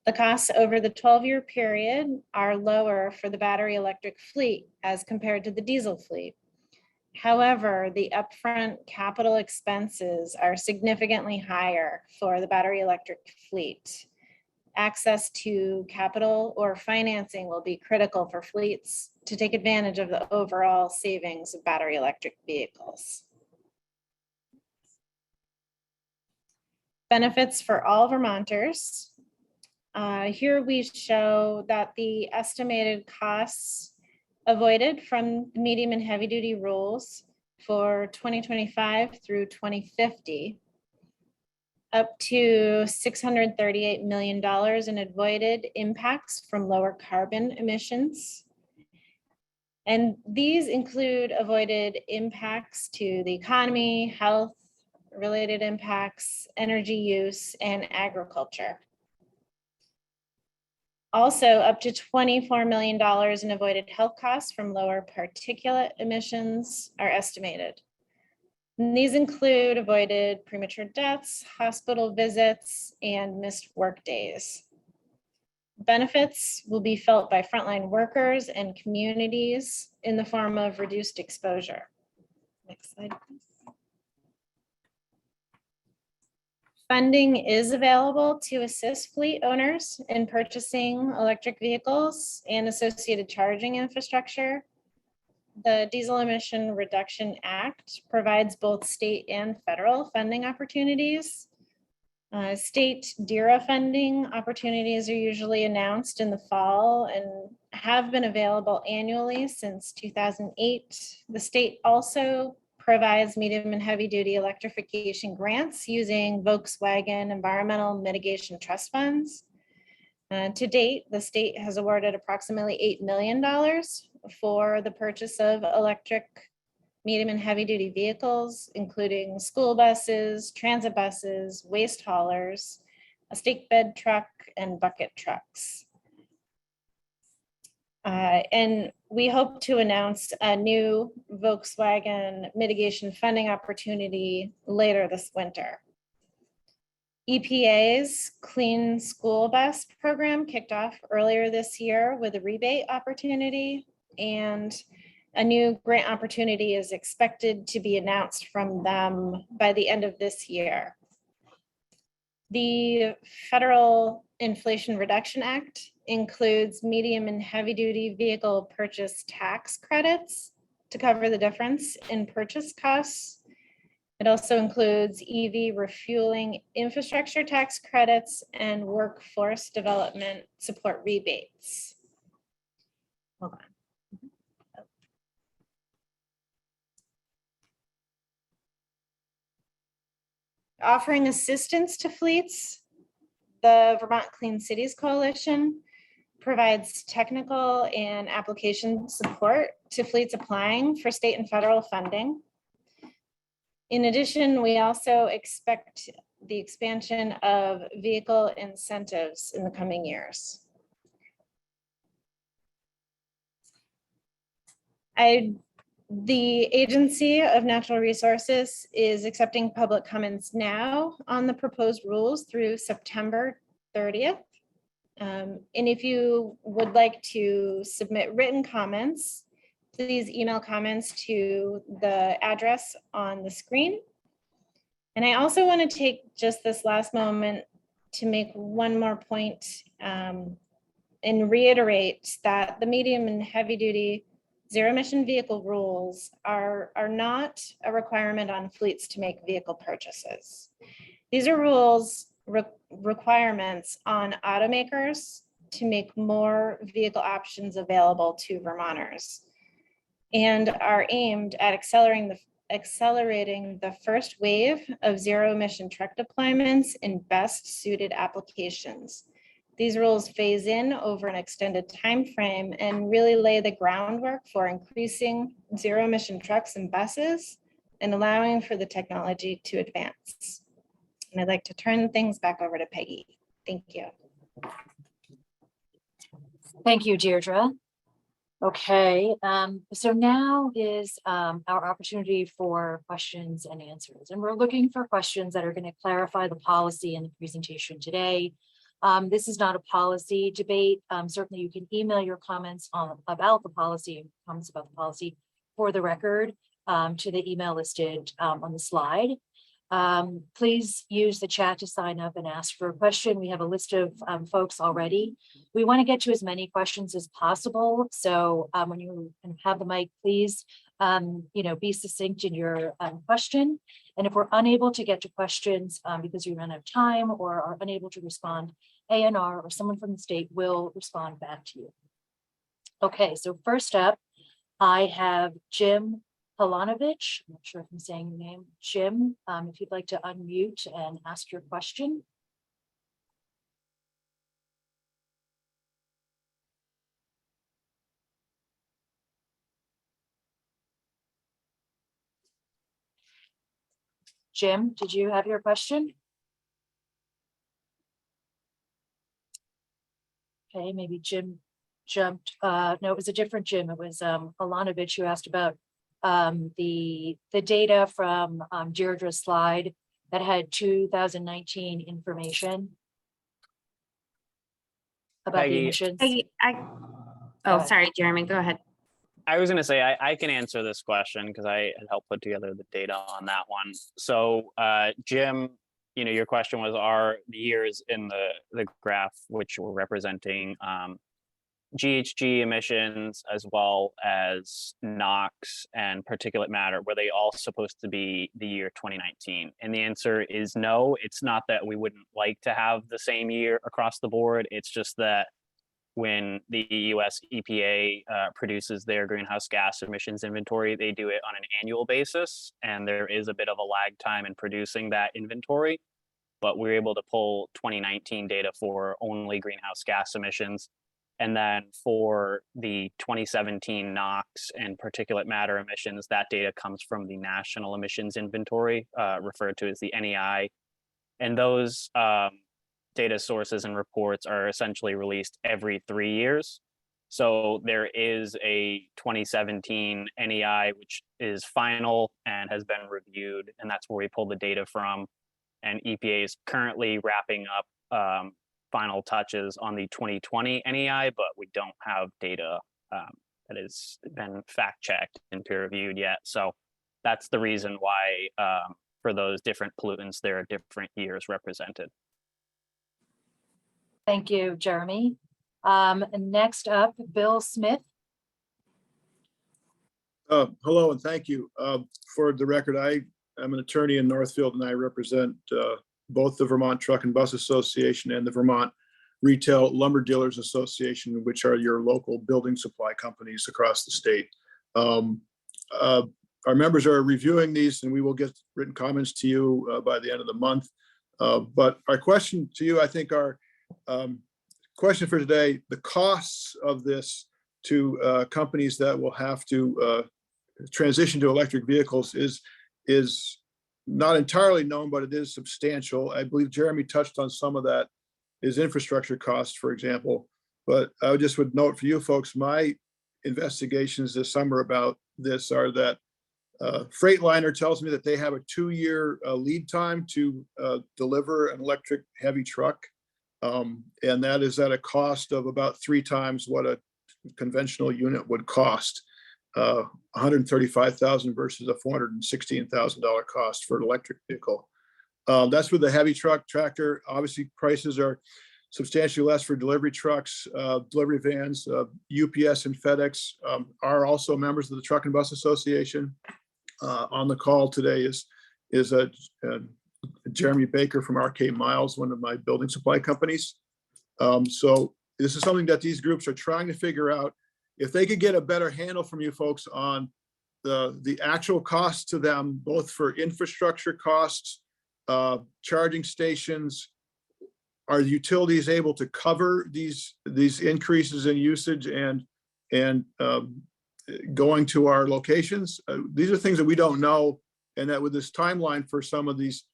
The costs over the 12-year period are lower for the battery electric fleet as compared to the diesel fleet. However, the upfront capital expenses are significantly higher for the battery electric fleet. Access to capital or financing will be critical for fleets to take advantage of the overall savings of battery electric vehicles. Benefits for all Vermonters. Here we show that the estimated costs avoided from the medium and heavy duty rules for 2025 through 2050, up to $638 million in avoided impacts from lower carbon emissions. And these include avoided impacts to the economy, health, related impacts, energy use, and agriculture. Also, up to $24 million in avoided health costs from lower particulate emissions are estimated. And these include avoided premature deaths, hospital visits, and missed work days. Benefits will be felt by frontline workers and communities in the form of reduced exposure. Next slide, please. Funding is available to assist fleet owners in purchasing electric vehicles and associated charging infrastructure. The Diesel Emission Reduction Act provides both state and federal funding opportunities. State DERA funding opportunities are usually announced in the fall and have been available annually since 2008. The state also provides medium and heavy duty electrification grants using Volkswagen Environmental Mitigation Trust Funds. To date, the state has awarded approximately $8 million for the purchase of electric medium and heavy duty vehicles, including school buses, transit buses, waste haulers, a stake bed truck, and bucket trucks. And we hope to announce a new Volkswagen mitigation funding opportunity later this winter. EPA's Clean School Bus program kicked off earlier this year with a rebate opportunity, and A new grant opportunity is expected to be announced from them by the end of this year. The Federal Inflation Reduction Act includes medium and heavy duty vehicle purchase tax credits to cover the difference in purchase costs. It also includes EV refueling infrastructure tax credits and workforce development support rebates. Hold on. Offering assistance to fleets, the Vermont Clean Cities Coalition provides technical and application support to fleets applying for state and federal funding. In addition, we also expect the expansion of vehicle incentives in the coming years. The Agency of Natural Resources is accepting public comments now on the proposed rules through September 30th. And if you would like to submit written comments, please email comments to the address on the screen. And I also want to take just this last moment to make one more point and reiterate that the medium and heavy duty zero emission vehicle rules are not a requirement on fleets to make vehicle purchases. These are rules requirements on automakers to make more vehicle options available to Vermonters and are aimed at accelerating the first wave of zero emission truck deployments in best suited applications. These rules phase in over an extended time frame and really lay the groundwork for increasing zero emission trucks and buses and allowing for the technology to advance. And I'd like to turn things back over to Peggy. Thank you. Thank you, Deirdre. Okay, so now is our opportunity for questions and answers. And we're looking for questions that are going to clarify the policy in the presentation today. This is not a policy debate. Certainly you can email your comments about the policy, comments about the policy for the record to the email listed on the slide. Please use the chat to sign up and ask for a question. We have a list of folks already. We want to get to as many questions as possible. So when you have the mic, please be succinct in your question. And if we're unable to get to questions because you run out of time or are unable to respond, ANR or someone from the state will respond back to you. Okay, so first up, I have Jim Halanovich. I'm not sure if I'm saying your name. Jim, if you'd like to unmute and ask your question. Jim, did you have your question? Okay, maybe Jim jumped. No, it was a different Jim. It was Halanovich who asked about the data from Deirdre's slide that had 2019 information about the emissions. Sorry, Jeremy, go ahead. I was going to say, I can answer this question because I had helped put together the data on that one. So Jim, your question was, are the years in the graph, which we're representing GHG emissions as well as NOx and particulate matter, were they all supposed to be the year 2019? And the answer is no. It's not that we wouldn't like to have the same year across the board. It's just that when the US EPA produces their greenhouse gas emissions inventory, they do it on an annual basis. And there is a bit of a lag time in producing that inventory. But we're able to pull 2019 data for only greenhouse gas emissions. And then for the 2017 NOx and particulate matter emissions, that data comes from the National Emissions Inventory, referred to as the NEI. And those data sources and reports are essentially released every 3 years. So there is a 2017 NEI, which is final and has been reviewed, and that's where we pull the data from. And EPA is currently wrapping up final touches on the 2020 NEI, but we don't have data has been fact checked and peer reviewed yet. So that's the reason why for those different pollutants, there are different years represented. Thank you, Jeremy. And next up, Bill Smith. Hello and thank you. For the record, I am an attorney in Northfield and I represent both the Vermont Truck and Bus Association and the Vermont Retail Lumber Dealers Association, which are your local building supply companies across the state. Our members are reviewing these and we will get written comments to you by the end of the month. But our question to you, I think our question for today, the costs of this to companies that will have to transition to electric vehicles is not entirely known, but it is substantial. I believe Jeremy touched on some of that, is infrastructure costs, for example. But I just would note for you folks, my investigations this summer about this are that Freightliner tells me that they have a 2-year lead time to deliver an electric heavy truck. And that is at a cost of about 3 times what a conventional unit would cost. $135,000 versus a $416,000 cost for an electric vehicle. That's with the heavy truck tractor. Obviously, prices are substantially less for delivery trucks, delivery vans. UPS and FedEx are also members of the Truck and Bus Association. On the call today is Jeremy Baker from RK Miles, one of my building supply companies. So this is something that these groups are trying to figure out. If they could get a better handle from you folks on the actual costs to them, both for infrastructure costs, charging stations, are the utilities able to cover these increases in usage and going to our locations? These are things that we don't know, and that with this timeline for some of these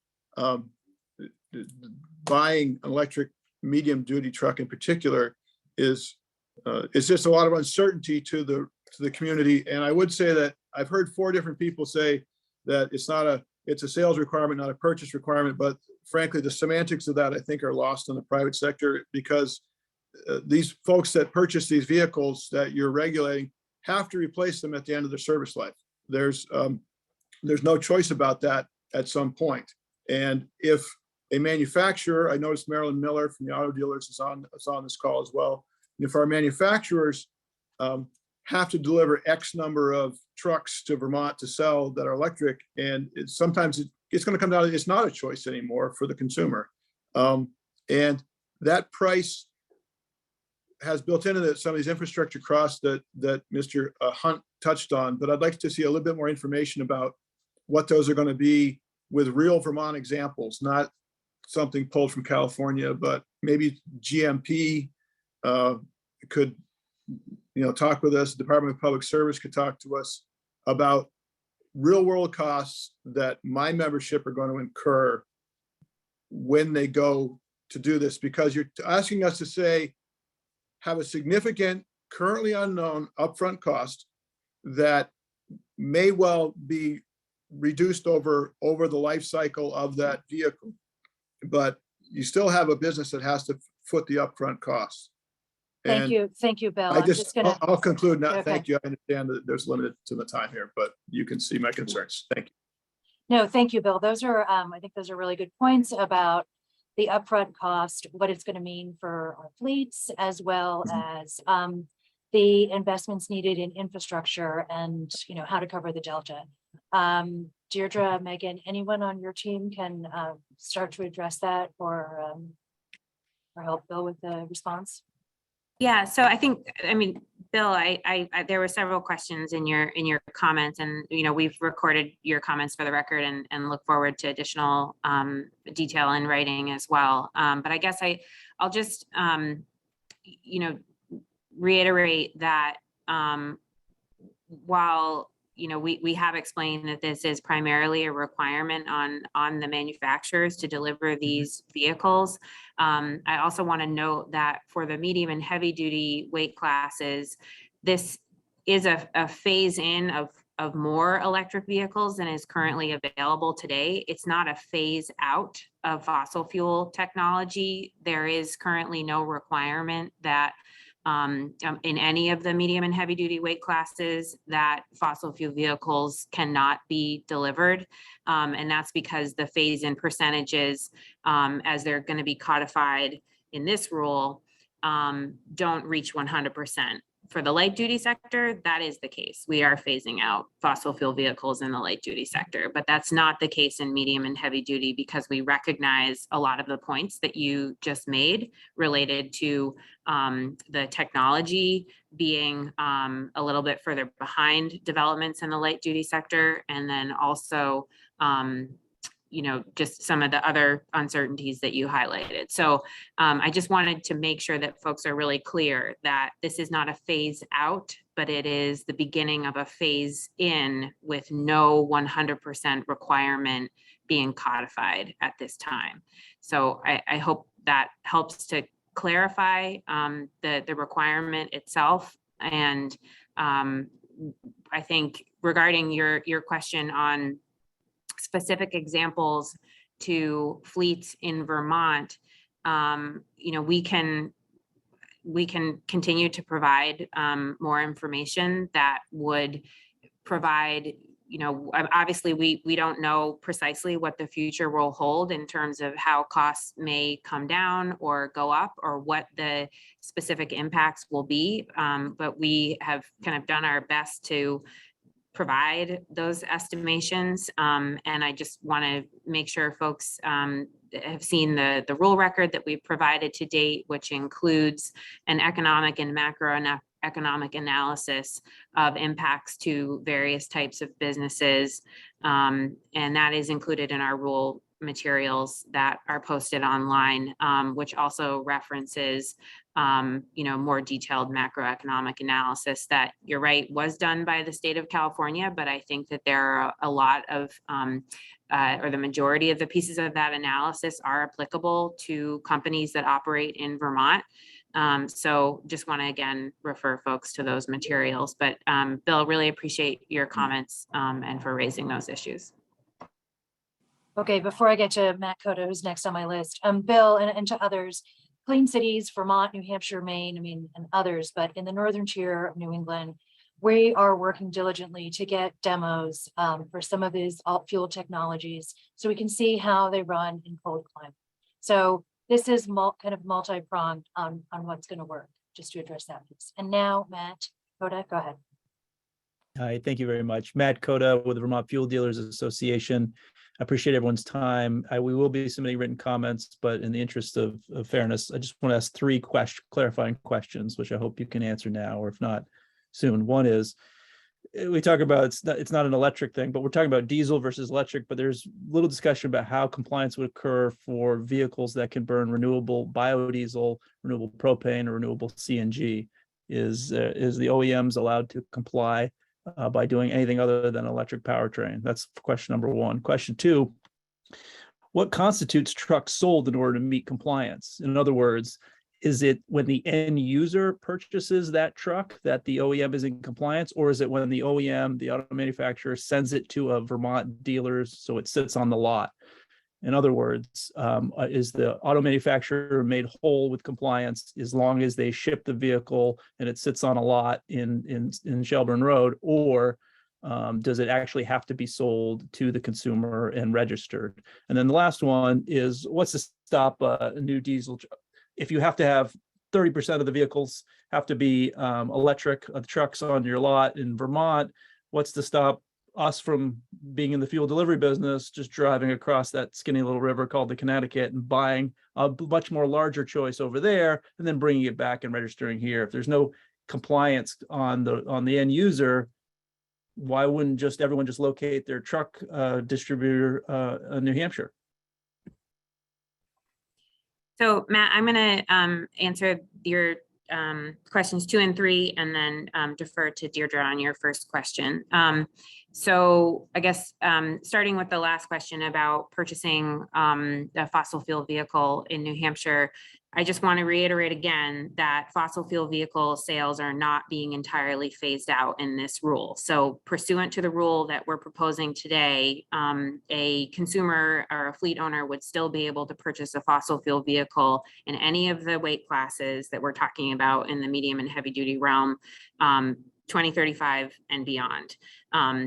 buying an electric medium duty truck in particular is it's just a lot of uncertainty to the community. And I would say that I've heard 4 different people say that it's a sales requirement, not a purchase requirement. But frankly, the semantics of that I think are lost in the private sector, because these folks that purchase these vehicles that you're regulating have to replace them at the end of their service life. There's no choice about that at some point. And if a manufacturer, I noticed Marilyn Miller from the auto dealers is on this call as well. If our manufacturers have to deliver X number of trucks to Vermont to sell that are electric, and sometimes it's going to come down to it's not a choice anymore for the consumer. And that price has built into some of these infrastructure costs that Mr. Hunt touched on, but I'd like to see a little bit more information about what those are going to be with real Vermont examples, not something pulled from California, but maybe GMP could talk with us. Department of Public Service could talk to us about real world costs that my membership are going to incur when they go to do this, because you're asking us to say have a significant currently unknown upfront cost that may well be reduced over the life cycle of that vehicle, but you still have a business that has to foot the upfront costs. Thank you, Bill. I'll conclude now. Okay. Thank you. I understand that there's limited to the time here, but you can see my concerns. Thank you. No, thank you, Bill. Those are, I think those are really good points about the upfront cost, what it's going to mean for our fleets, as well as the investments needed in infrastructure and, how to cover the delta. Deirdre, Megan, anyone on your team can start to address that or help Bill with the response? Yeah, so I mean, Bill, I there were several questions in your comments, and we've recorded your comments for the record and look forward to additional detail in writing as well. But I guess I'll just reiterate that while we have explained that this is primarily a requirement on the manufacturers to deliver these vehicles. I also want to note that for the medium and heavy duty weight classes, this is a phase in of more electric vehicles than is currently available today. It's not a phase out of fossil fuel technology. There is currently no requirement that in any of the medium and heavy duty weight classes that fossil fuel vehicles cannot be delivered. And that's because the phase-in percentages, as they're going to be codified in this rule, don't reach 100%. For the light duty sector, that is the case. We are phasing out fossil fuel vehicles in the light duty sector, but that's not the case in medium and heavy duty because we recognize a lot of the points that you just made related to the technology being a little bit further behind developments in the light duty sector. And then also, just some of the other uncertainties that you highlighted. So I just wanted to make sure that folks are really clear that this is not a phase out, but it is the beginning of a phase in with no 100% requirement being codified at this time. So I hope that helps to clarify the requirement itself. And I think regarding your question on specific examples to fleets in Vermont, we can continue to provide more information that would provide, obviously we don't know precisely what the future will hold in terms of how costs may come down or go up or what the specific impacts will be. But we have kind of done our best to provide those estimations. And I just want to make sure folks have seen the rule record that we've provided to date, which includes an economic and macroeconomic analysis of impacts to various types of businesses. And that is included in our rule materials that are posted online, which also references more detailed macroeconomic analysis that, you're right, was done by the state of California, but I think that there are a lot of, or the majority of the pieces of that analysis are applicable to companies that operate in Vermont. So just want to again refer folks to those materials, but Bill, really appreciate your comments and for raising those issues. Okay, before I get to Matt Cota, who's next on my list, Bill and to others, Clean Cities, Vermont, New Hampshire, Maine, and others, but in the northern tier of New England, we are working diligently to get demos for some of these alt fuel technologies so we can see how they run in cold climate. So this is kind of multi-pronged on what's going to work, just to address that piece. And now, Matt Cota, go ahead. Hi, thank you very much. Matt Cota with the Vermont Fuel Dealers Association. I appreciate everyone's time. We will be submitting written comments, but in the interest of fairness, I just want to ask three clarifying questions, which I hope you can answer now, or if not, soon. One is, we talk about it's not an electric thing, but we're talking about diesel versus electric, but there's little discussion about how compliance would occur for vehicles that can burn renewable biodiesel, renewable propane, or renewable CNG. Is the OEMs allowed to comply by doing anything other than electric powertrain? That's question number one. Question two, what constitutes trucks sold in order to meet compliance? In other words, is it when the end user purchases that truck that the OEM is in compliance, or is it when the OEM, the auto manufacturer, sends it to a Vermont dealers so it sits on the lot? In other words, is the auto manufacturer made whole with compliance as long as they ship the vehicle and it sits on a lot in Shelburne Road, or does it actually have to be sold to the consumer and registered? And then the last one is, what's to stop a new diesel? If you have to have 30% of the vehicles have to be electric trucks on your lot in Vermont, what's to stop us from being in the fuel delivery business, just driving across that skinny little river called the Connecticut and buying a much more larger choice over there, and then bringing it back and registering here? If there's no compliance on the end user, why wouldn't everyone just locate their truck distributor in New Hampshire? So Matt, I'm going to answer your questions 2 and 3, and then defer to Deirdre on your first question. So I guess starting with the last question about purchasing a fossil fuel vehicle in New Hampshire, I just want to reiterate again that fossil fuel vehicle sales are not being entirely phased out in this rule. So pursuant to the rule that we're proposing today, a consumer or a fleet owner would still be able to purchase a fossil fuel vehicle in any of the weight classes that we're talking about in the medium and heavy duty realm, 2035 and beyond.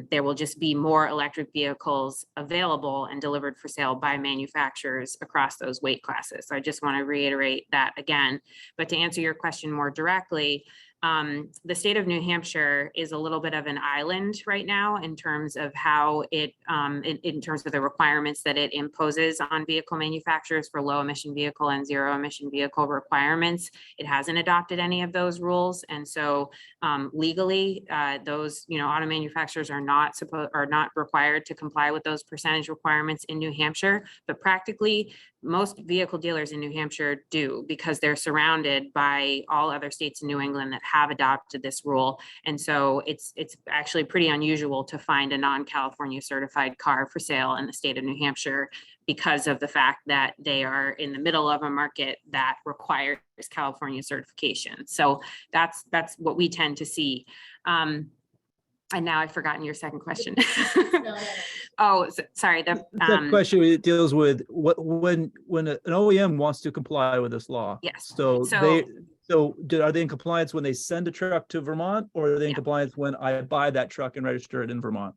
There will just be more electric vehicles available and delivered for sale by manufacturers across those weight classes. So I just want to reiterate that again. But to answer your question more directly, the state of New Hampshire is a little bit of an island right now in terms of how it, in terms of the requirements that it imposes on vehicle manufacturers for low emission vehicle and zero emission vehicle requirements. It hasn't adopted any of those rules. And so legally, those, auto manufacturers are not required to comply with those percentage requirements in New Hampshire, but practically most vehicle dealers in New Hampshire do, because they're surrounded by all other states in New England that have adopted this rule. And so it's actually pretty unusual to find a non-California certified car for sale in the state of New Hampshire because of the fact that they are in the middle of a market that requires California certification. So that's what we tend to see. And now I've forgotten your second question. Oh, sorry. The question deals with when an OEM wants to comply with this law. Yes. Are they in compliance when they send a truck to Vermont, or are they in compliance when I buy that truck and register it in Vermont?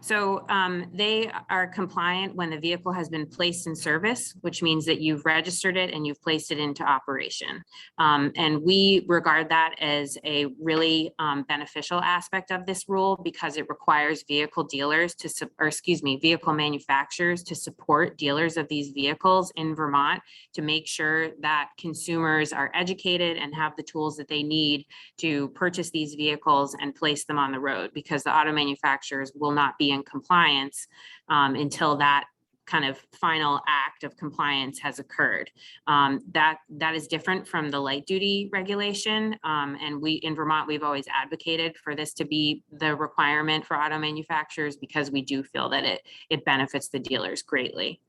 So they are compliant when the vehicle has been placed in service, which means that you've registered it and you've placed it into operation. And we regard that as a really beneficial aspect of this rule, because it requires vehicle manufacturers to support dealers of these vehicles in Vermont to make sure that consumers are educated and have the tools that they need to purchase these vehicles and place them on the road, because the auto manufacturers will not be in compliance until that kind of final act of compliance has occurred. That is different from the light duty regulation. And we in Vermont, we've always advocated for this to be the requirement for auto manufacturers, because we do feel that it benefits the dealers greatly.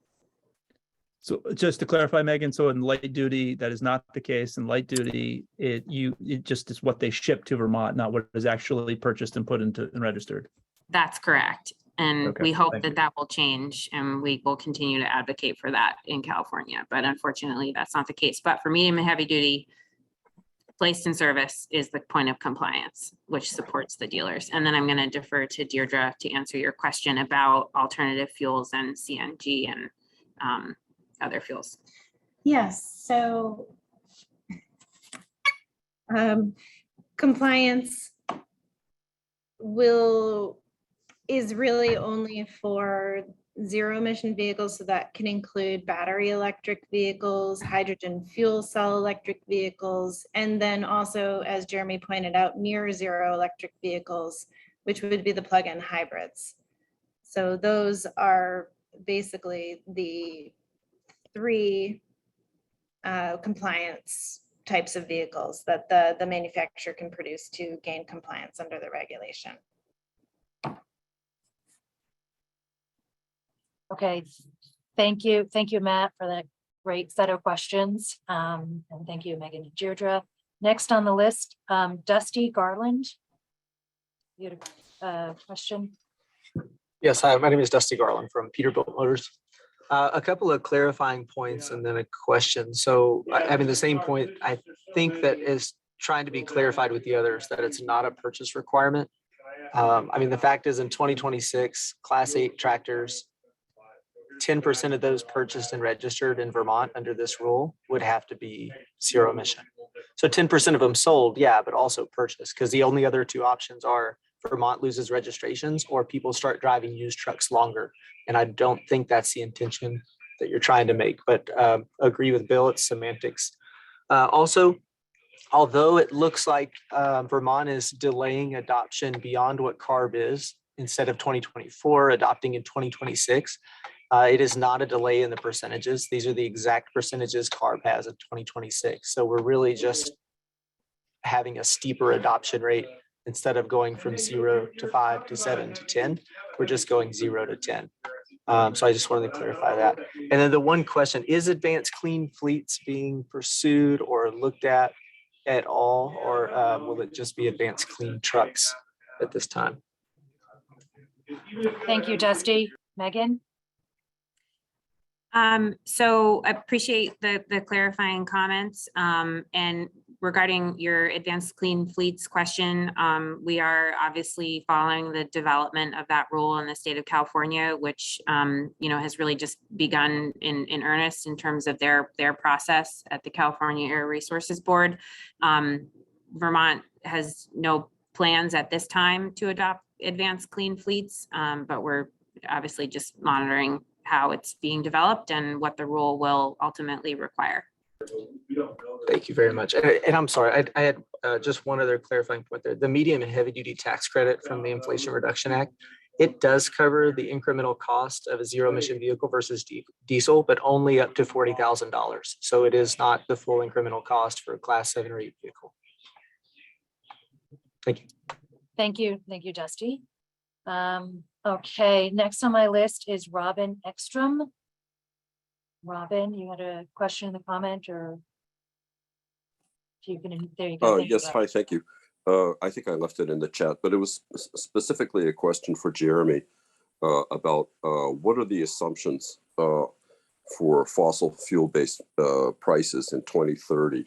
So just to clarify, Megan, so in light duty, that is not the case. In light duty, it just is what they ship to Vermont, not what is actually purchased and put into and registered. That's correct. And Okay, we hope thank that you. that will change, and we will continue to advocate for that in California. But unfortunately, that's not the case. But for medium and heavy duty, placed in service is the point of compliance, which supports the dealers. And then I'm going to defer to Deirdre to answer your question about alternative fuels and CNG and other fuels. Yes, so compliance is really only for zero emission vehicles, so that can include battery electric vehicles, hydrogen fuel cell electric vehicles, and then also, as Jeremy pointed out, near zero electric vehicles, which would be the plug-in hybrids. So those are basically the three compliance types of vehicles that the manufacturer can produce to gain compliance under the regulation. Okay, thank you, Matt, for that great set of questions. And thank you, Megan and Deirdre. Next on the list, Dusty Garland. You had a question? Yes, hi, my name is Dusty Garland from Peterbilt Motors. A couple of clarifying points and then a question. So having the same point, I think that is trying to be clarified with the others, that it's not a purchase requirement. I mean, the fact is in 2026, Class 8 tractors, 10% of those purchased and registered in Vermont under this rule would have to be zero emission. So 10% of them sold, yeah, but also purchased, because the only other two options are Vermont loses registrations or people start driving used trucks longer. And I don't think that's the intention that you're trying to make, but agree with Bill, it's semantics. Also, although it looks like Vermont is delaying adoption beyond what CARB is, instead of 2024, adopting in 2026, it is not a delay in the percentages. These are the exact percentages CARB has in 2026. So we're really just having a steeper adoption rate instead of going from 0 to 5 to 7 to 10, we're just going 0 to 10. So I just wanted to clarify that. And then the one question, is advanced clean fleets being pursued or looked at all, or will it just be advanced clean trucks at this time? Thank you, Dusty. Megan? So I appreciate the clarifying comments. And regarding your advanced clean fleets question, we are obviously following the development of that rule in the state of California, which has really just begun in earnest in terms of their process at the California Air Resources Board. Vermont has no plans at this time to adopt advanced clean fleets, but we're obviously just monitoring how it's being developed and what the rule will ultimately require. Thank you very much. And I'm sorry, I had just one other clarifying point there. The medium and heavy duty tax credit from the Inflation Reduction Act, it does cover the incremental cost of a zero emission vehicle versus diesel, but only up to $40,000. So it is not the full incremental cost for a class 7 or 8 vehicle. Thank you. Thank you. Thank you, Dusty. Okay, next on my list is Robin Ekstrom. Robin, you had a question, a comment, or you can, there you go. Thank you, Yes, Robin. hi, thank you. I think I left it in the chat, but it was specifically a question for Jeremy about what are the assumptions for fossil fuel-based prices in 2030?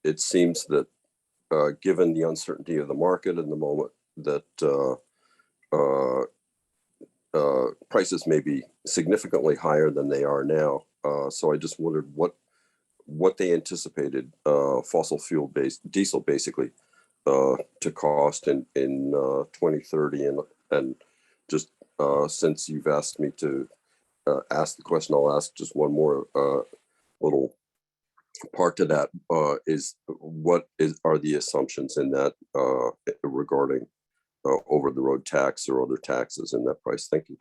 It seems that given the uncertainty of the market in the moment, that prices may be significantly higher than they are now. So I just wondered what they anticipated fossil fuel-based diesel basically to cost in 2030, and just since you've asked me to ask the question, I'll ask just one more little part to that. Are the assumptions in that regarding over the road tax or other taxes in that price? Thank you.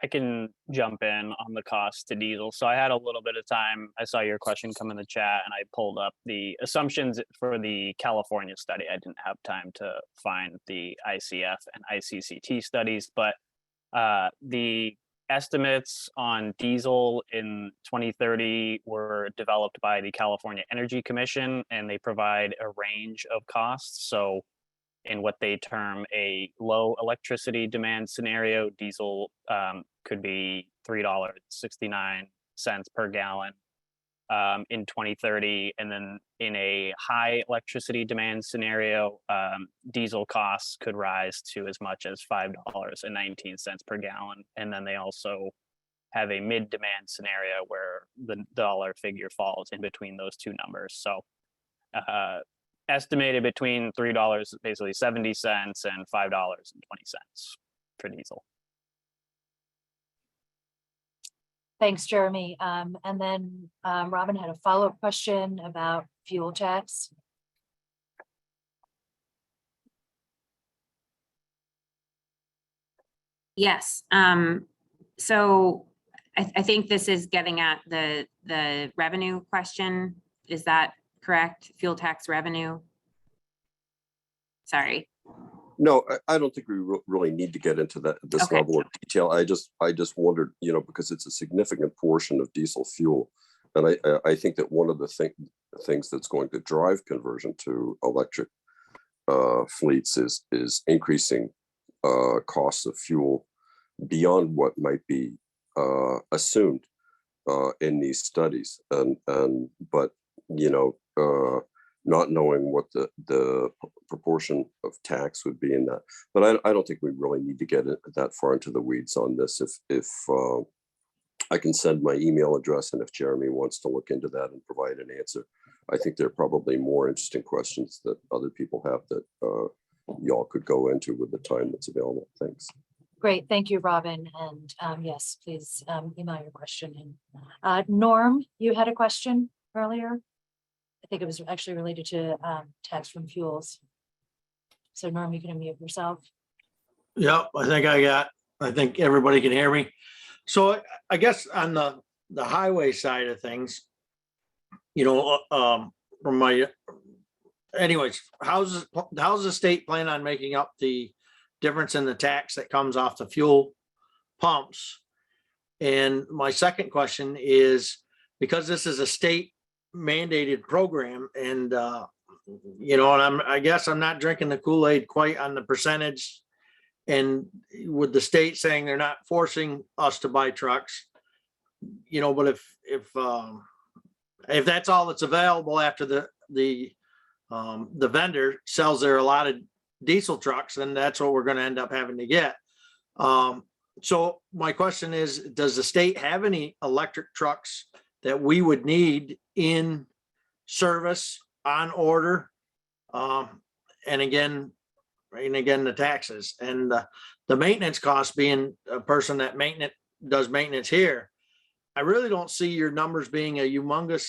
I can jump in on the cost to diesel. So I had a little bit of time. I saw your question come in the chat and I pulled up the assumptions for the California study. I didn't have time to find the ICF and ICCT studies, but the estimates on diesel in 2030 were developed by the California Energy Commission, and they provide a range of costs. So in what they term a low electricity demand scenario, diesel could be $3.69 per gallon in 2030. And then in a high electricity demand scenario, diesel costs could rise to as much as $5.19 per gallon. And then they also have a mid demand scenario where the dollar figure falls in between those two numbers. So estimated between $3 basically 70 cents and $5.20 for diesel. Thanks, Jeremy. And then Robin had a follow-up question about fuel tax. Yes. So I think this is getting at the revenue question. Is that correct? Fuel tax revenue? Sorry. No, I don't think we really need to get into this Okay. level of detail. I just wondered, because it's a significant portion of diesel fuel, and I think that one of the things that's going to drive conversion to electric fleets is increasing costs of fuel beyond what might be assumed in these studies, but not knowing what the proportion of tax would be in that. But I don't think we really need to get that far into the weeds on this. If I can send my email address, and if Jeremy wants to look into that and provide an answer, I think there are probably more interesting questions that other people have that y'all could go into with the time that's available. Thanks. Great, thank you, Robin. And yes, please email your question. And Norm, you had a question earlier? I think it was actually related to tax from fuels. So Norm, you can unmute yourself. Yep, I think everybody can hear me. So I guess on the highway side of things, from my, anyways, how's the state plan on making up the difference in the tax that comes off the fuel pumps? And my second question is, because this is a state mandated program and, you know, and I guess I'm not drinking the Kool-Aid quite on the percentage. And with the state saying they're not forcing us to buy trucks, you know, but if that's all that's available after the vendor sells their allotted diesel trucks, then that's what we're going to end up having to get. So my question is, does the state have any electric trucks that we would need in service on order? And again, the taxes and the maintenance costs, being a person that does maintenance here, I really don't see your numbers being a humongous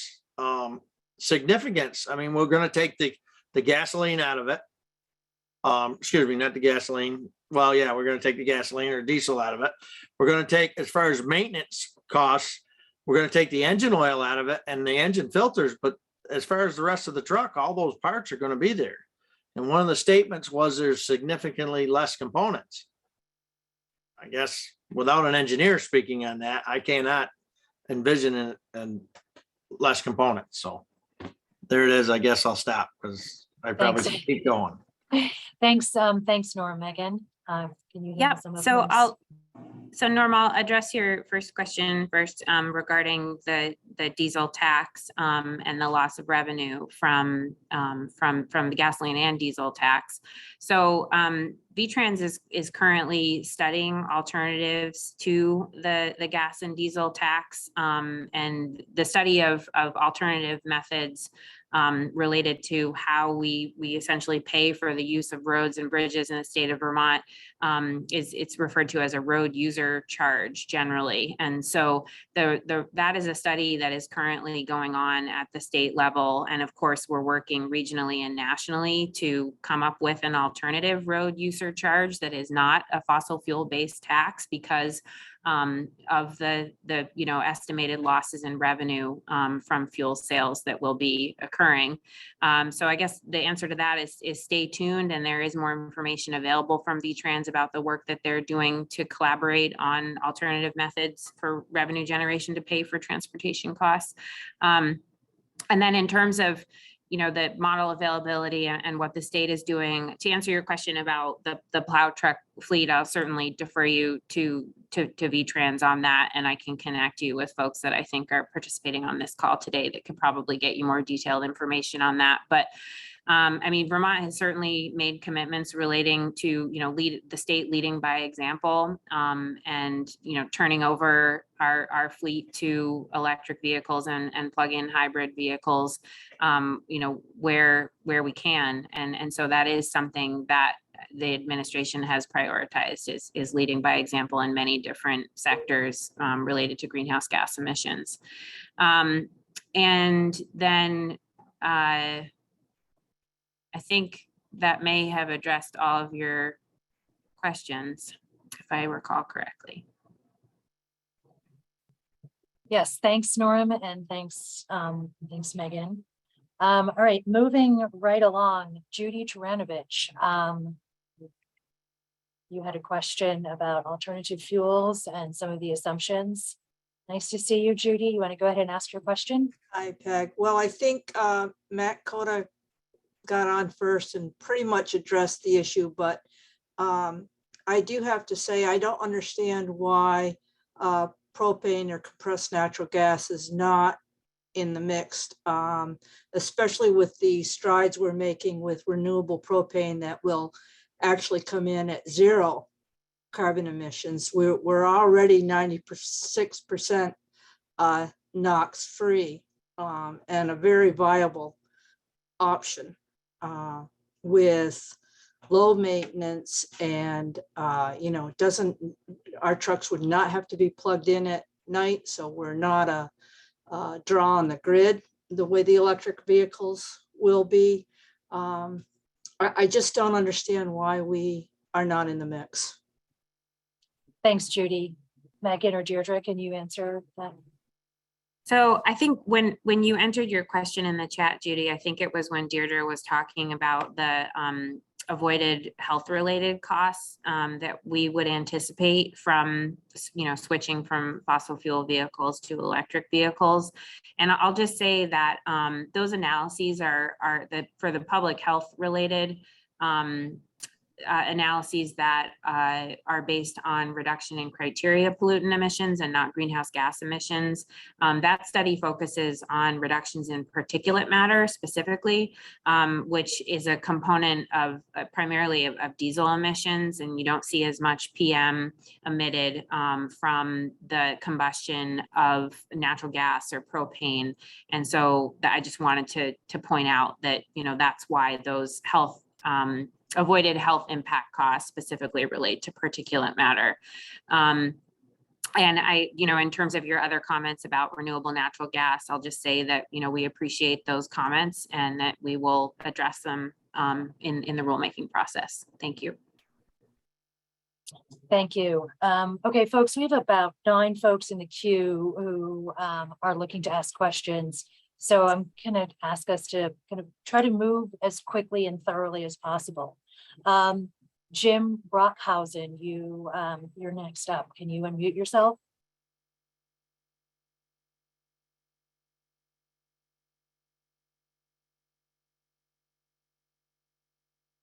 significance. I mean, we're going to take the gasoline out of it. Excuse me, not the gasoline. Well, yeah, we're going to take the gasoline or diesel out of it. We're going to take, as far as maintenance costs, we're going to take the engine oil out of it and the engine filters. But as far as the rest of the truck, all those parts are going to be there. And one of the statements was there's significantly less components. I guess without an engineer speaking on that, I cannot envision it and less components. So there it is. I guess I'll stop because I probably Thanks. can keep going. Thanks, Nora. Megan, can you? Yep. handle some of So those? Norm, I'll address your first question first regarding the diesel tax and the loss of revenue from the gasoline and diesel tax. So VTrans is currently studying alternatives to the gas and diesel tax, and the study of alternative methods related to how we essentially pay for the use of roads and bridges in the state of Vermont it's referred to as a road user charge generally. And so that is a study that is currently going on at the state level. And of course, we're working regionally and nationally to come up with an alternative road user charge that is not a fossil fuel based tax because of the estimated losses in revenue from fuel sales that will be occurring. So I guess the answer to that is stay tuned, and there is more information available from VTrans about the work that they're doing to collaborate on alternative methods for revenue generation to pay for transportation costs. And then in terms of the model availability and what the state is doing, to answer your question about the plow truck fleet, I'll certainly defer you to VTrans on that. And I can connect you with folks that I think are participating on this call today that could probably get you more detailed information on that. But I mean, Vermont has certainly made commitments relating to, the state leading by example, and, turning over our fleet to electric vehicles and plug-in hybrid vehicles, where we can. And so that is something that the administration has prioritized is leading by example in many different sectors related to greenhouse gas emissions. And then I think that may have addressed all of your questions, if I recall correctly. Yes, thanks, Norm, and thanks, Megan. All right, moving right along, Judy Taranovich. You had a question about alternative fuels and some of the assumptions. Nice to see you, Judy. You want to go ahead and ask your question? Hi, Peg. Well, I think Matt Coda got on first and pretty much addressed the issue, but I do have to say I don't understand why propane or compressed natural gas is not in the mix, especially with the strides we're making with renewable propane that will actually come in at 0 carbon emissions. We're already 96% NOx free and a very viable option with low maintenance and our trucks would not have to be plugged in at night, so we're not a draw on the grid the way the electric vehicles will be. I just don't understand why we are not in the mix. Thanks, Judy. Megan or Deirdre, can you answer that? So I think when you entered your question in the chat, Judy, I think it was when Deirdre was talking about the avoided health-related costs that we would anticipate from, switching from fossil fuel vehicles to electric vehicles. And I'll just say that those analyses are for the public health related analyses that are based on reduction in criteria pollutant emissions and not greenhouse gas emissions. That study focuses on reductions in particulate matter specifically, which is a component of primarily of diesel emissions, and you don't see as much PM emitted from the combustion of natural gas or propane. And so I just wanted to point out that, that's why those avoided health impact costs specifically relate to particulate matter. And in terms of your other comments about renewable natural gas, I'll just say that, we appreciate those comments and that we will address them in the rulemaking process. Thank you. Thank you. Okay, folks, we have about 9 folks in the queue who are looking to ask questions. So I'm going to ask us to kind of try to move as quickly and thoroughly as possible. Jim Brockhausen, you're next up. Can you unmute yourself?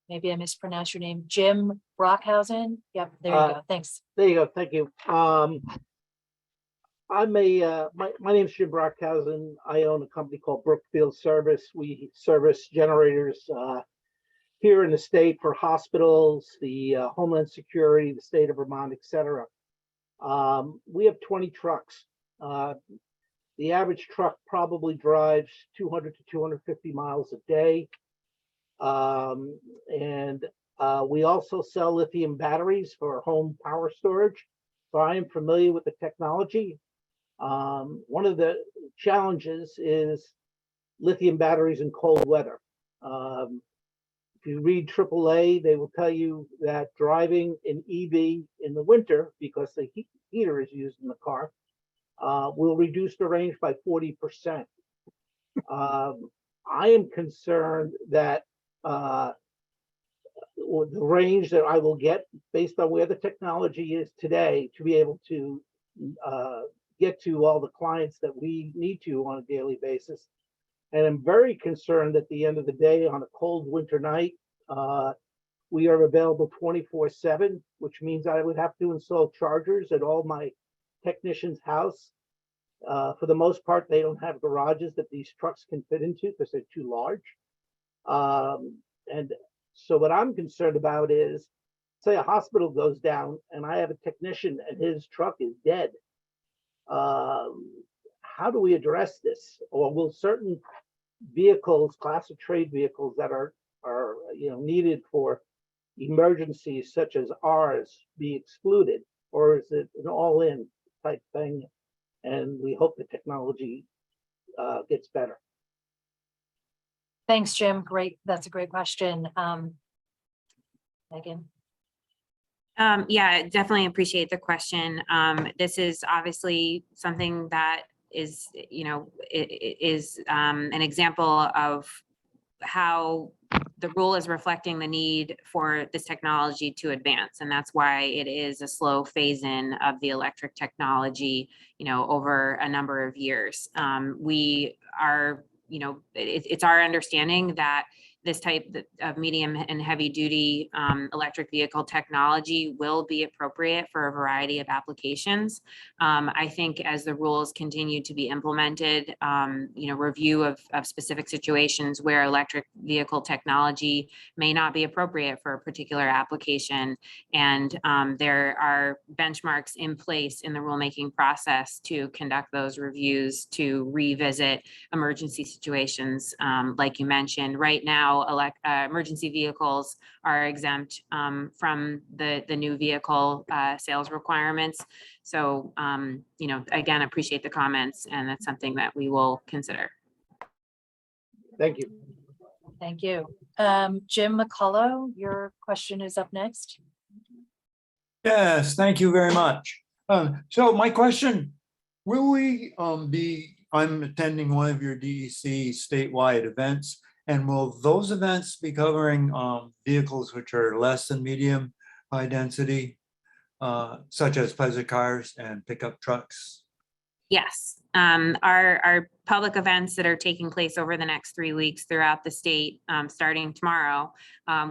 Maybe I mispronounced your name. Jim Brockhausen. Yep, there you go. Thanks. There you go. Thank you. I'm my name's Jim Brockhausen. I own a company called Brookfield Service. We service generators here in the state for hospitals, the Homeland Security, the state of Vermont, etc. We have 20 trucks. The average truck probably drives 200 to 250 miles a day. We also sell lithium batteries for home power storage. So I am familiar with the technology. One of the challenges is lithium batteries in cold weather. If you read AAA, they will tell you that driving an EV in the winter, because the heater is used in the car, will reduce the range by 40%. I am concerned that the range that I will get based on where the technology is today to be able to get to all the clients that we need to on a daily basis. And I'm very concerned at the end of the day on a cold winter night, we are available 24/7, which means I would have to install chargers at all my technicians' house. For the most part, they don't have garages that these trucks can fit into because they're too large. And so what I'm concerned about is, say a hospital goes down and I have a technician and his truck is dead. How do we address this? Or will certain vehicles, class of trade vehicles that are needed for emergencies such as ours be excluded? Or is it an all-in type thing? And we hope the technology gets better. Thanks, Jim. Great. That's a great question. Megan. Yeah, definitely appreciate the question. This is obviously something that is, an example of how the rule is reflecting the need for this technology to advance. And that's why it is a slow phase in of the electric technology, over a number of years. We are, it's our understanding that this type of medium and heavy duty electric vehicle technology will be appropriate for a variety of applications. I think as the rules continue to be implemented, review of specific situations where electric vehicle technology may not be appropriate for a particular application. And there are benchmarks in place in the rulemaking process to conduct those reviews, to revisit emergency situations. Like you mentioned, right now, emergency vehicles are exempt from the new vehicle sales requirements. So, again, appreciate the comments, and that's something that we will consider. Thank you. Thank you. Jim McCullough, your question is up next. Yes, thank you very much. So my question, will we be I'm attending one of your DEC statewide events. And will those events be covering vehicles which are less than medium high density, such as pleasure cars and pickup trucks? Yes, our public events that are taking place over the next 3 weeks throughout the state, starting tomorrow,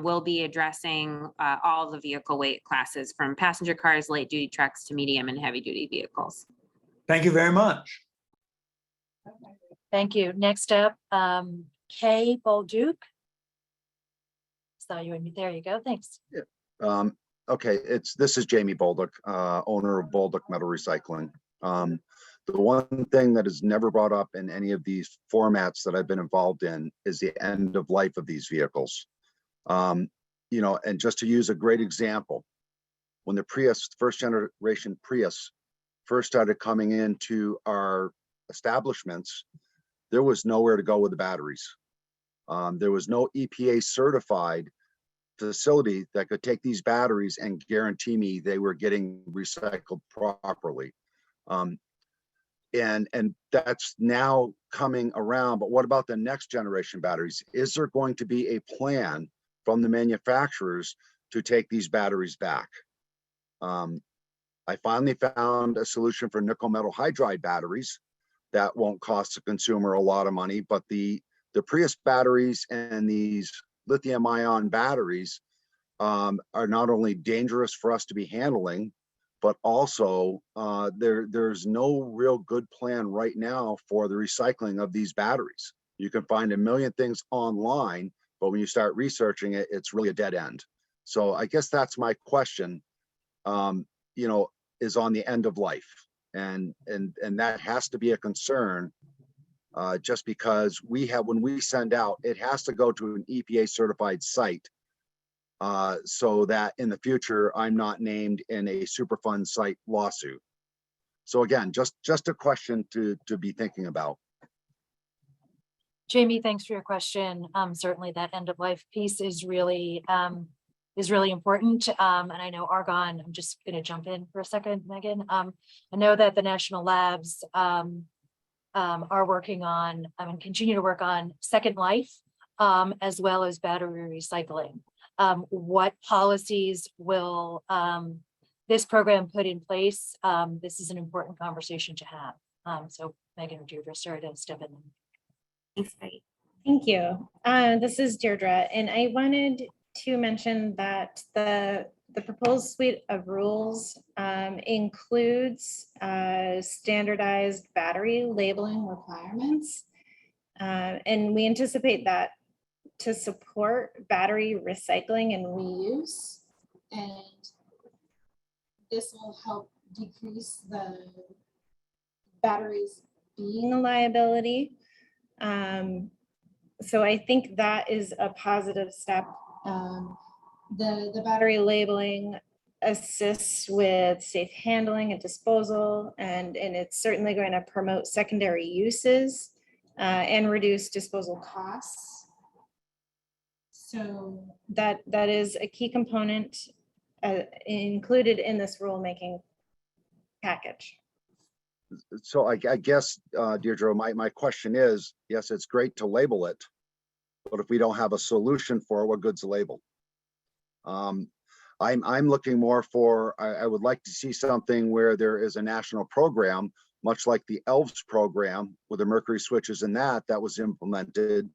will be addressing all the vehicle weight classes from passenger cars, light duty trucks to medium and heavy duty vehicles. Thank you very much. Thank you. Next up, Kay Bolduc. Saw you in, there you go. Thanks. Okay, this is Jamie Bolduc, owner of Bolduc Metal Recycling. The one thing that is never brought up in any of these formats that I've been involved in is the end of life of these vehicles. And just to use a great example, when the Prius, first generation Prius, first started coming into our establishments, there was nowhere to go with the batteries. There was no EPA certified facility that could take these batteries and guarantee me they were getting recycled properly. And that's now coming around, but what about the next generation batteries? Is there going to be a plan from the manufacturers to take these batteries back? I finally found a solution for nickel metal hydride batteries that won't cost the consumer a lot of money, but the Prius batteries and these lithium ion batteries are not only dangerous for us to be handling, but also there's no real good plan right now for the recycling of these batteries. You can find a million things online, but when you start researching it, it's really a dead end. So I guess that's my question, is on the end of life. And that has to be a concern, just because when we send out, it has to go to an EPA certified site, so that in the future, I'm not named in a Superfund site lawsuit. So again, just a question to be thinking about. Jamie, thanks for your question. Certainly that end of life piece is really important. And I know Argonne, I'm just going to jump in for a second, Megan. I know that the national labs are working on and continue to work on second life, as well as battery recycling. What policies will this program put in place? This is an important conversation to have. So Megan or Deirdre, sorry to step in. Thanks, Patty. Thank you. This is Deirdre, and I wanted to mention that the proposed suite of rules includes standardized battery labeling requirements. And we anticipate that to support battery recycling and reuse. And this will help decrease the batteries being a liability. So I think that is a positive step. The battery labeling assists with safe handling and disposal, and it's certainly going to promote secondary uses and reduce disposal costs. So that is a key component included in this rulemaking package. So I guess, Deirdre, my question is, yes, it's great to label it, but if we don't have a solution for it, what good's the label? I'm looking more for, I would like to see something where there is a national program, much like the ELVS program with the mercury switches and that was implemented.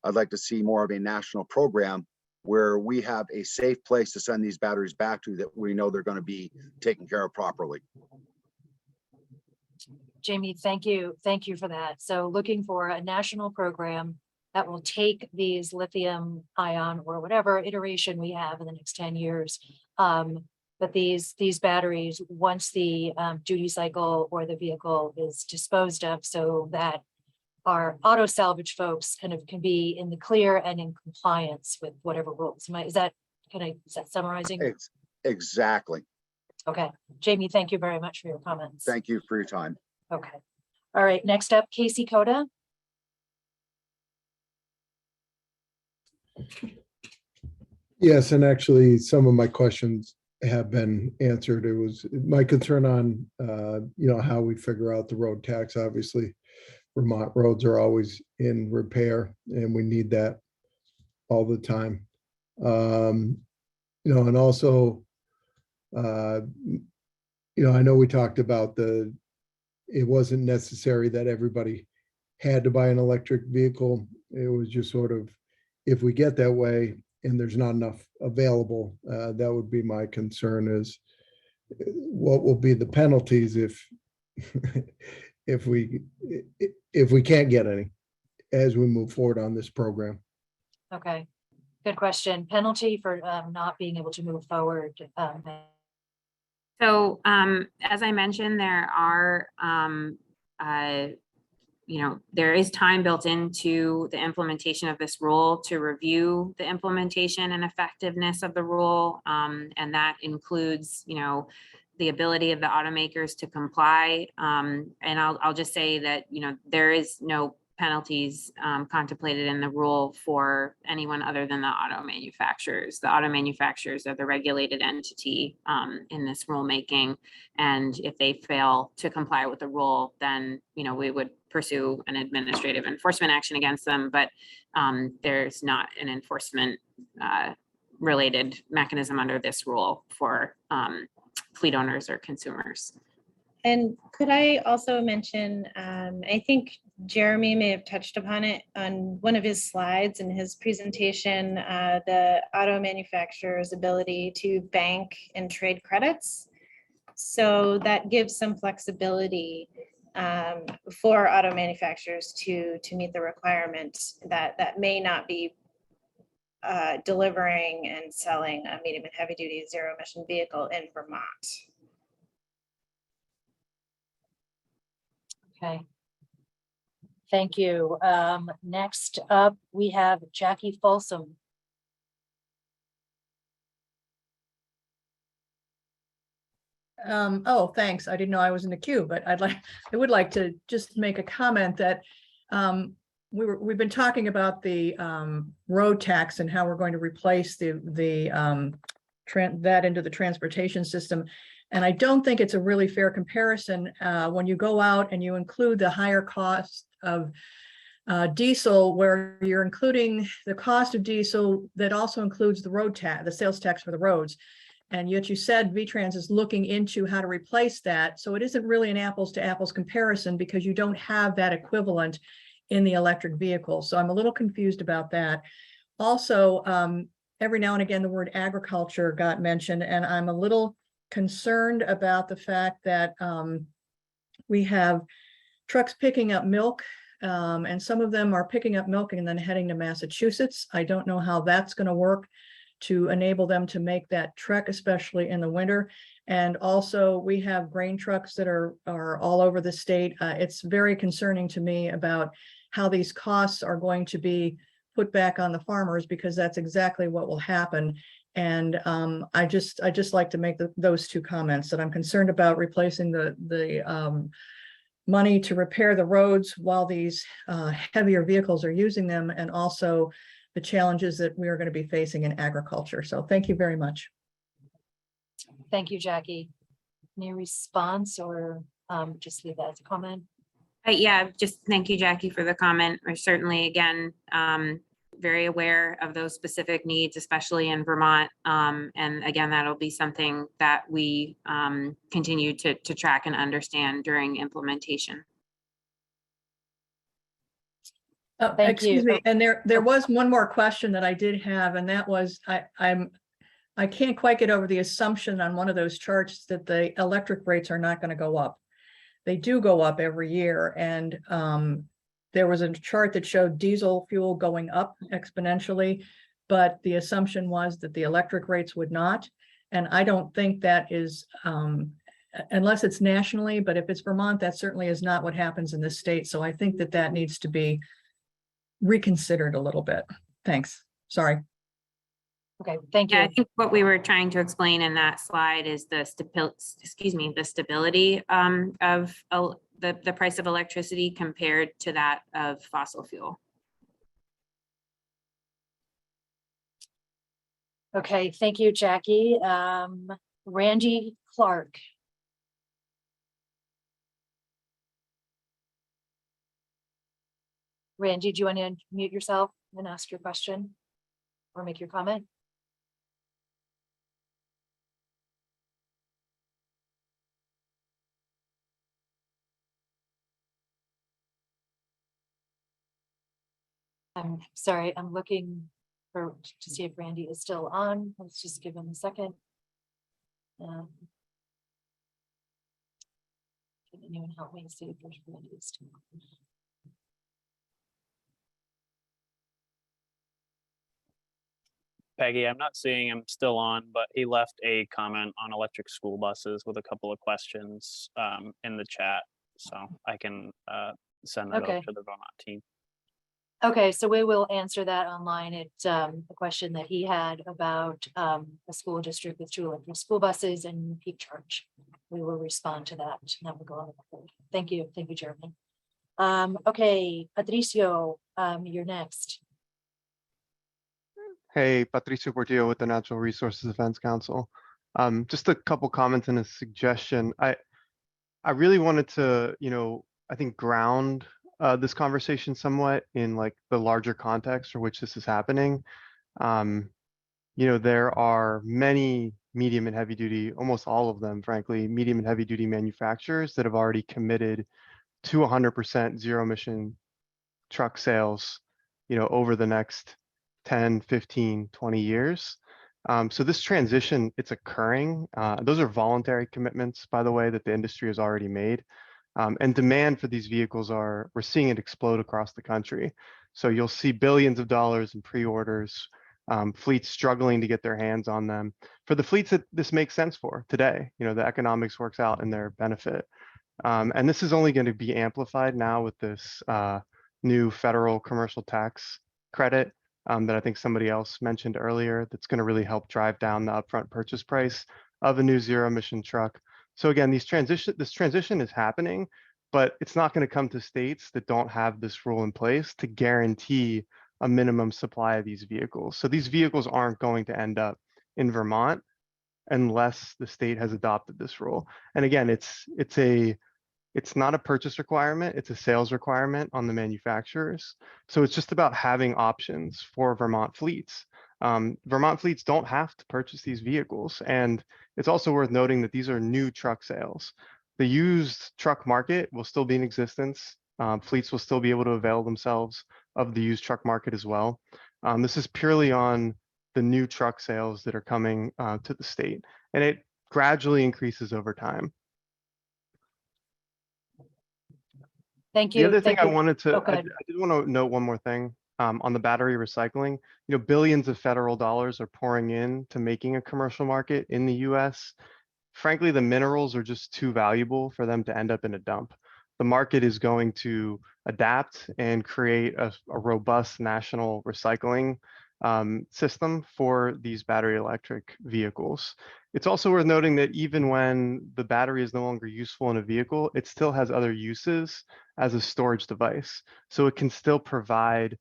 I'd like to see more of a national program where we have a safe place to send these batteries back to that we know they're going to be taken care of properly. Jamie, thank you. Thank you for that. So looking for a national program that will take these lithium ion or whatever iteration we have in the next 10 years. But these batteries, once the duty cycle or the vehicle is disposed of, so that our auto salvage folks kind of can be in the clear and in compliance with whatever rules. Is that summarizing? Exactly. Okay. Jamie, thank you very much for your comments. Thank you for your time. Okay. All right. Next up, Casey Coda. Yes, and actually some of my questions have been answered. It was my concern on, how we figure out the road tax, obviously. Vermont roads are always in repair and we need that all the time. You know, and also, you know, I know we talked about it wasn't necessary that everybody had to buy an electric vehicle. It was just sort of, if we get that way and there's not enough available, that would be my concern is what will be the penalties if if we can't get any as we move forward on this program. Okay, good question. Penalty for not being able to move forward. So as I mentioned, there are, there is time built into the implementation of this rule to review the implementation and effectiveness of the rule. And that includes, the ability of the automakers to comply. And I'll just say that, there is no penalties contemplated in the rule for anyone other than the auto manufacturers. The auto manufacturers are the regulated entity in this rulemaking. And if they fail to comply with the rule, then, we would pursue an administrative enforcement action against them, but there's not an enforcement related mechanism under this rule for fleet owners or consumers. And could I also mention, I think Jeremy may have touched upon it on one of his slides in his presentation, the auto manufacturer's ability to bank and trade credits. So that gives some flexibility for auto manufacturers to meet the requirements that may not be delivering and selling a medium and heavy duty zero emission vehicle in Vermont. Okay. Thank you. Next up, we have Jackie Folsom. Oh, thanks. I didn't know I was in the queue, but I would like to just make a comment that we've been talking about the road tax and how we're going to replace that into the transportation system. And I don't think it's a really fair comparison when you go out and you include the higher cost of diesel, where you're including the cost of diesel that also includes the road tax, the sales tax for the roads. And yet you said VTrans is looking into how to replace that. So it isn't really an apples to apples comparison because you don't have that equivalent in the electric vehicle. So I'm a little confused about that. Also, every now and again, the word agriculture got mentioned, and I'm a little concerned about the fact that we have trucks picking up milk, and some of them are picking up milk and then heading to Massachusetts. I don't know how that's going to work to enable them to make that trek, especially in the winter. And also we have grain trucks that are all over the state. It's very concerning to me about how these costs are going to be put back on the farmers, because that's exactly what will happen. And I just like to make those two comments, that I'm concerned about replacing the money to repair the roads while these heavier vehicles are using them, and also the challenges that we are going to be facing in agriculture. So thank you very much. Thank you, Jackie. Any response, or just leave that as a comment? Yeah, just thank you, Jackie, for the comment. We're certainly, again, very aware of those specific needs, especially in Vermont. And again, that'll be something that we continue to track and understand during implementation. Excuse me. And there was one more question that I did have, and that was, I can't quite get over the assumption on one of those charts that the electric rates are not going to go up. They do go up every year. And there was a chart that showed diesel fuel going up exponentially, but the assumption was that the electric rates would not. And I don't think that is, unless it's nationally, but if it's Vermont, that certainly is not what happens in this state. So I think that needs to be reconsidered a little bit. Thanks. Sorry. Okay, thank you. Yeah, I think what we were trying to explain in that slide is the stability of the price of electricity compared to that of fossil fuel. Okay, thank you, Jackie. Randy Clark. Randy, do you want to mute yourself and ask your question or make your comment? I'm sorry, I'm looking to see if Randy is still on. Let's just give him a second. Can anyone help me see if there's Randy is still on? Peggy, I'm not seeing him still on, but he left a comment on electric school buses with a couple of questions in the chat. So I can send that Okay. over to the Vermont team. Okay, so we will answer that online. It's a question that he had about a school district with 2 electric school buses and peak charge. We will respond to that. And that will go on the record. Thank you, Jeremy. Okay, Patricio, you're next. Hey, Patricio Portillo with the Natural Resources Defense Council. Just a couple comments and a suggestion. I really wanted to, I think ground this conversation somewhat in like the larger context for which this is happening. There are many medium and heavy duty, almost all of them, frankly, medium and heavy duty manufacturers that have already committed to 100% zero emission truck sales, over the next 10, 15, 20 years. So this transition, it's occurring. Those are voluntary commitments, by the way, that the industry has already made. And demand for these vehicles we're seeing it explode across the country. So you'll see billions of dollars in pre-orders, fleets struggling to get their hands on them. For the fleets that this makes sense for today, the economics works out in their benefit. And this is only going to be amplified now with this new federal commercial tax credit that I think somebody else mentioned earlier, that's going to really help drive down the upfront purchase price of a new zero emission truck. So again, this transition is happening, but it's not going to come to states that don't have this rule in place to guarantee a minimum supply of these vehicles. So these vehicles aren't going to end up in Vermont unless the state has adopted this rule. And again, it's not a purchase requirement, it's a sales requirement on the manufacturers. So it's just about having options for Vermont fleets. Vermont fleets don't have to purchase these vehicles. And it's also worth noting that these are new truck sales. The used truck market will still be in existence. Fleets will still be able to avail themselves of the used truck market as well. This is purely on the new truck sales that are coming to the state, and it gradually increases over time. Thank you. The other thing I you. wanted to, Okay. I did want to note one more thing on the battery recycling. Billions of federal dollars are pouring in to making a commercial market in the US. Frankly, the minerals are just too valuable for them to end up in a dump. The market is going to adapt and create a robust national recycling system for these battery electric vehicles. It's also worth noting that even when the battery is no longer useful in a vehicle, it still has other uses as a storage device. So it can still provide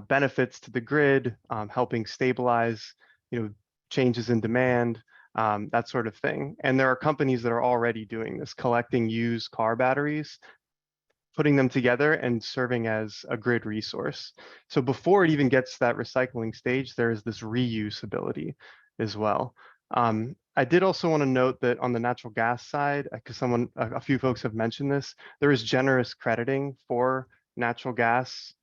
benefits to the grid, helping stabilize, changes in demand, that sort of thing. And there are companies that are already doing this, collecting used car batteries, putting them together and serving as a grid resource. So before it even gets to that recycling stage, there is this reuse ability as well. I did also want to note that on the natural gas side, because a few folks have mentioned this, there is generous crediting for natural gas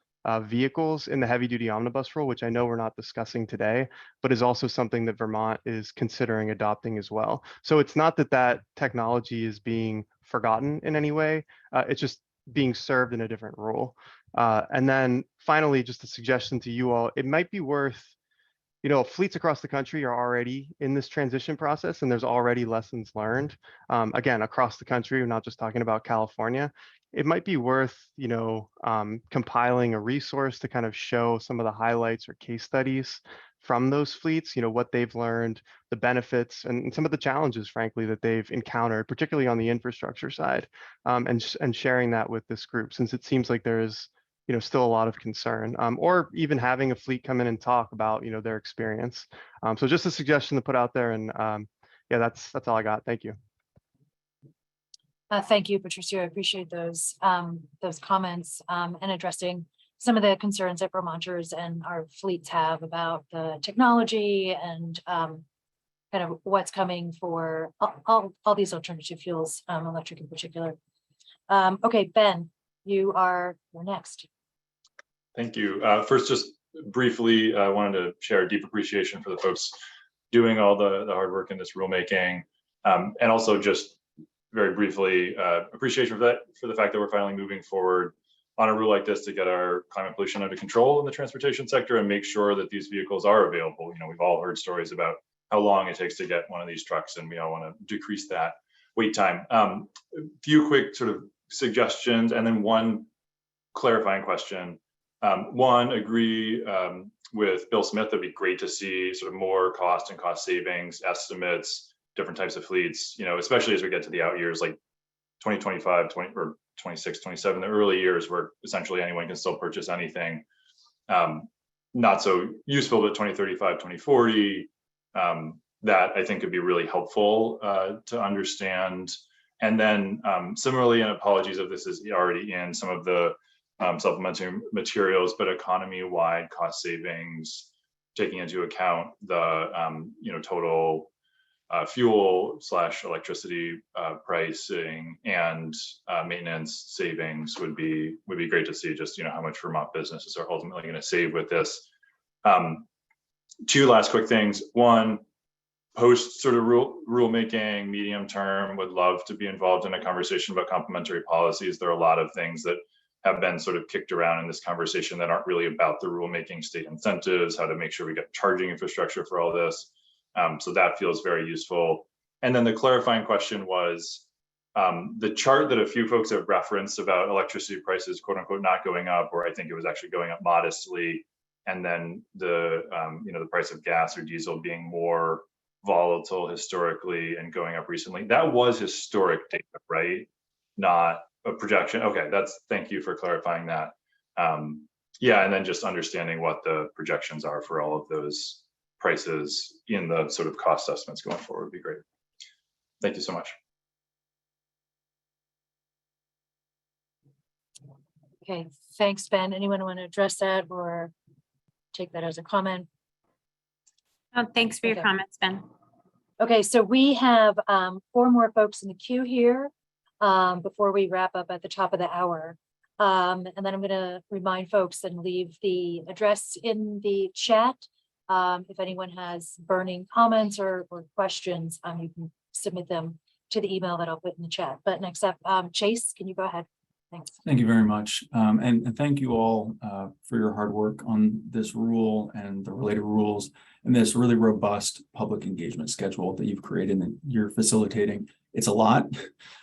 vehicles in the heavy duty omnibus rule, which I know we're not discussing today, but is also something that Vermont is considering adopting as well. So it's not that that technology is being forgotten in any way. It's just being served in a different role. And then finally, just a suggestion to you all, it might be worth, fleets across the country are already in this transition process and there's already lessons learned. Again, across the country, we're not just talking about California. It might be worth, compiling a resource to kind of show some of the highlights or case studies from those fleets, what they've learned, the benefits, and some of the challenges, frankly, that they've encountered, particularly on the infrastructure side, and sharing that with this group, since it seems like there is, still a lot of concern, or even having a fleet come in and talk about, their experience. So just a suggestion to put out there, and yeah, that's all I got. Thank you. Thank you, Patricio. I appreciate those comments and addressing some of the concerns that Vermonters and our fleets have about the technology and kind of what's coming for all these alternative fuels, electric in particular. Okay, Ben, you're next. Thank you. First, just briefly, I wanted to share a deep appreciation for the folks doing all the hard work in this rulemaking. And also just very briefly, appreciation for the fact that we're finally moving forward on a rule like this to get our climate pollution under control in the transportation sector and make sure that these vehicles are available. You know, we've all heard stories about how long it takes to get one of these trucks, and we all want to decrease that wait time. A few quick sort of suggestions, and then one clarifying question. One, agree with Bill Smith, it'd be great to see sort of more cost and cost savings estimates, different types of fleets, you know, especially as we get to the out years like 2025, or 26, 27, the early years where essentially anyone can still purchase anything. Not so useful, but 2035, 2040, that I think could be really helpful to understand. And then similarly, and apologies if this is already in some of the supplementary materials, but economy-wide cost savings, taking into account the total fuel / electricity pricing and maintenance savings would be great to see. Just how much Vermont businesses are ultimately going to save with this. Two last quick things. One, post sort of rulemaking, medium term, would love to be involved in a conversation about complementary policies. There are a lot of things that have been sort of kicked around in this conversation that aren't really about the rulemaking, state incentives, how to make sure we get charging infrastructure for all this. So that feels very useful. And then the clarifying question was the chart that a few folks have referenced about electricity prices, quote unquote, not going up, or I think it was actually going up modestly. And then the price of gas or diesel being more volatile historically and going up recently. That was historic data, right? Not a projection. Okay, thank you for clarifying that. Yeah, and then just understanding what the projections are for all of those prices in the sort of cost estimates going forward would be great. Thank you so much. Okay, thanks, Ben. Anyone want to address that or take that as a comment? Oh, thanks for your Okay. comments, Ben. Okay, so we have 4 more folks in the queue here before we wrap up at the top of the hour. And then I'm going to remind folks and leave the address in the chat. If anyone has burning comments or questions, you can submit them to the email that I'll put in the chat. But next up, Chase, can you go ahead? Thanks. Thank you very much. And thank you all for your hard work on this rule and the related rules and this really robust public engagement schedule that you've created and you're facilitating. It's a lot.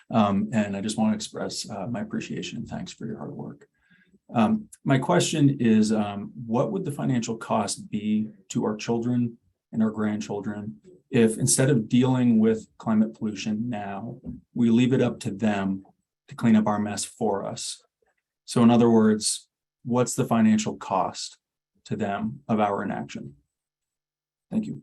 And I just want to express my appreciation and thanks for your hard work. My question is, what would the financial cost be to our children and our grandchildren if instead of dealing with climate pollution now, we leave it up to them to clean up our mess for us? So in other words, what's the financial cost to them of our inaction? Thank you.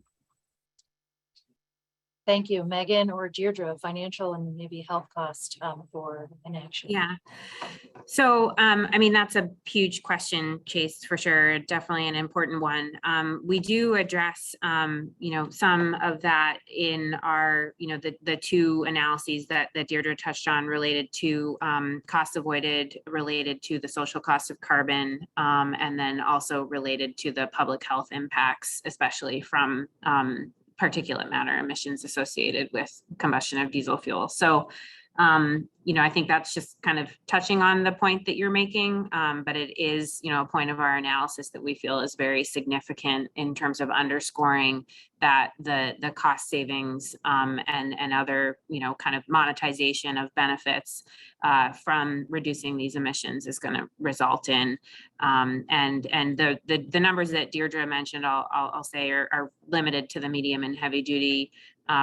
Thank you, Megan or Deirdre, financial and maybe health cost for inaction. Yeah. So, I mean, that's a huge question, Chase, for sure. Definitely an important one. We do address, some of that in our, the 2 analyses that Deirdre touched on related to cost avoided, related to the social cost of carbon, and then also related to the public health impacts, especially from particulate matter emissions associated with combustion of diesel fuel. So, I think that's just kind of touching on the point that you're making, but it is, a point of our analysis that we feel is very significant in terms of underscoring that the cost savings and other, kind of monetization of benefits from reducing these emissions is going to result in, and the numbers that Deirdre mentioned, I'll say are limited to the medium and heavy duty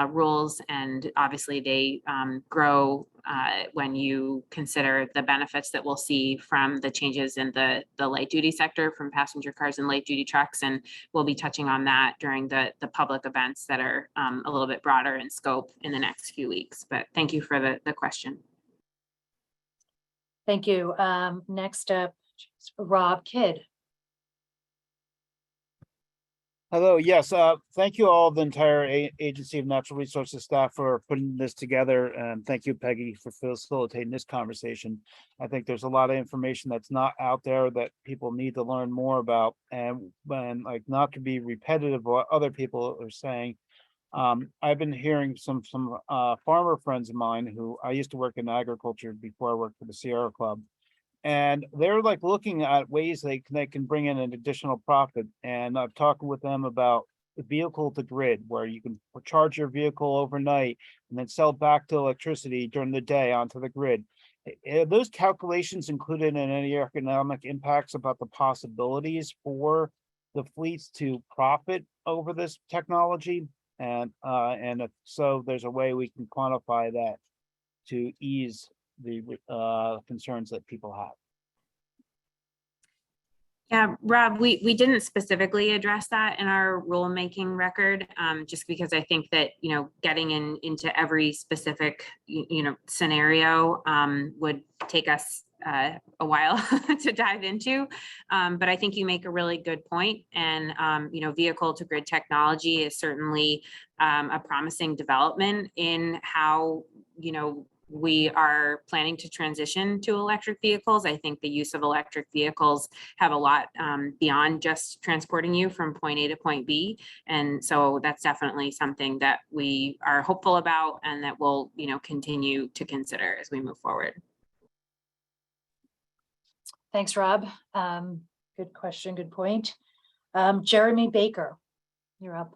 rules, and obviously they grow when you consider the benefits that we'll see from the changes in the light duty sector from passenger cars and light duty trucks, and we'll be touching on that during the public events that are a little bit broader in scope in the next few weeks. But thank you for the question. Thank you. Next up, Rob Kidd. Hello, yes, thank you all, the entire Agency of Natural Resources staff for putting this together, and thank you, Peggy, for facilitating this conversation. I think there's a lot of information that's not out there that people need to learn more about, and when, like, not to be repetitive what other people are saying. I've been hearing some farmer friends of mine who, I used to work in agriculture before I worked for the Sierra Club. And they're like looking at ways they can bring in an additional profit. And I've talked with them about the vehicle to grid, where you can charge your vehicle overnight and then sell back to electricity during the day onto the grid. Are those calculations included in any economic impacts about the possibilities for the fleets to profit over this technology? And if so, there's a way we can quantify that to ease the concerns that people have. Yeah, Rob, we didn't specifically address that in our rulemaking record, just because I think that, you know, getting into every specific, scenario would take us a while to dive into. But I think you make a really good point. And, vehicle to grid technology is certainly a promising development in how, we are planning to transition to electric vehicles. I think the use of electric vehicles have a lot beyond just transporting you from point A to point B. And so that's definitely something that we are hopeful about and that we'll, continue to consider as we move forward. Thanks, Rob. Good question, good point. Jeremy Baker, you're up.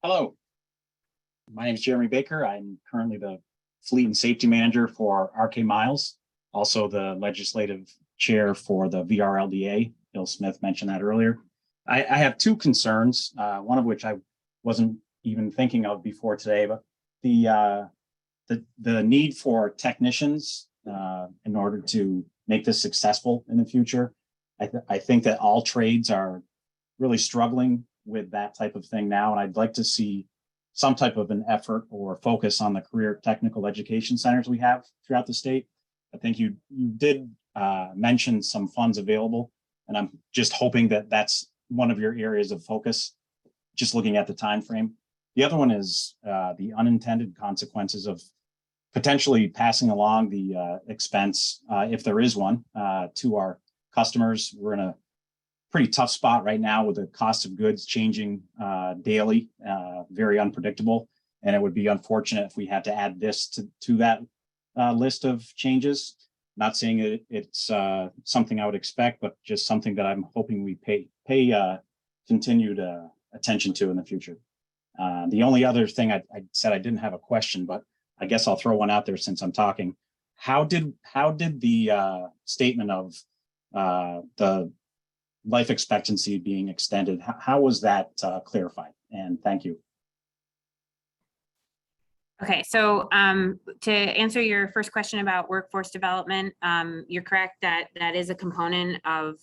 Hello, my name is Jeremy Baker. I'm currently the Fleet and Safety Manager for RK Miles, also the Legislative Chair for the VRLDA. Bill Smith mentioned that earlier. I have two concerns, one of which I wasn't even thinking of before today, but the need for technicians in order to make this successful in the future. I think that all trades are really struggling with that type of thing now, and I'd like to see some type of an effort or focus on the career technical education centers we have throughout the state. I think you did mention some funds available, and I'm just hoping that that's one of your areas of focus, just looking at the time frame. The other one is the unintended consequences of potentially passing along the expense, if there is one, to our customers. We're in a pretty tough spot right now with the cost of goods changing daily, very unpredictable. And it would be unfortunate if we had to add this to that list of changes. Not saying it's something I would expect, but just something that I'm hoping we pay continued attention to in the future. The only other thing I said I didn't have a question, but I guess I'll throw one out there since I'm talking. How did the statement of the life expectancy being extended, how was that clarified? And thank you. Okay, so to answer your first question about workforce development, you're correct that that is a component of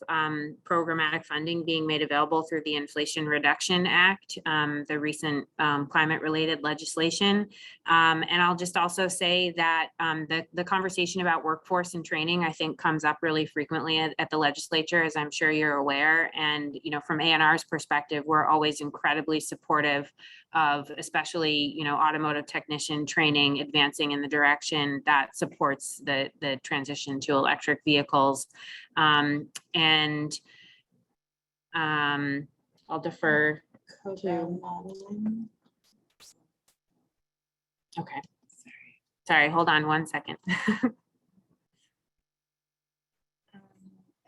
programmatic funding being made available through the Inflation Reduction Act, the recent climate-related legislation. And I'll just also say that the conversation about workforce and training, I think, comes up really frequently at the legislature, as I'm sure you're aware. And from ANR's perspective, we're always incredibly supportive of especially automotive technician training advancing in the direction that supports the transition to electric vehicles. And I'll defer to. Okay, sorry, hold on one second.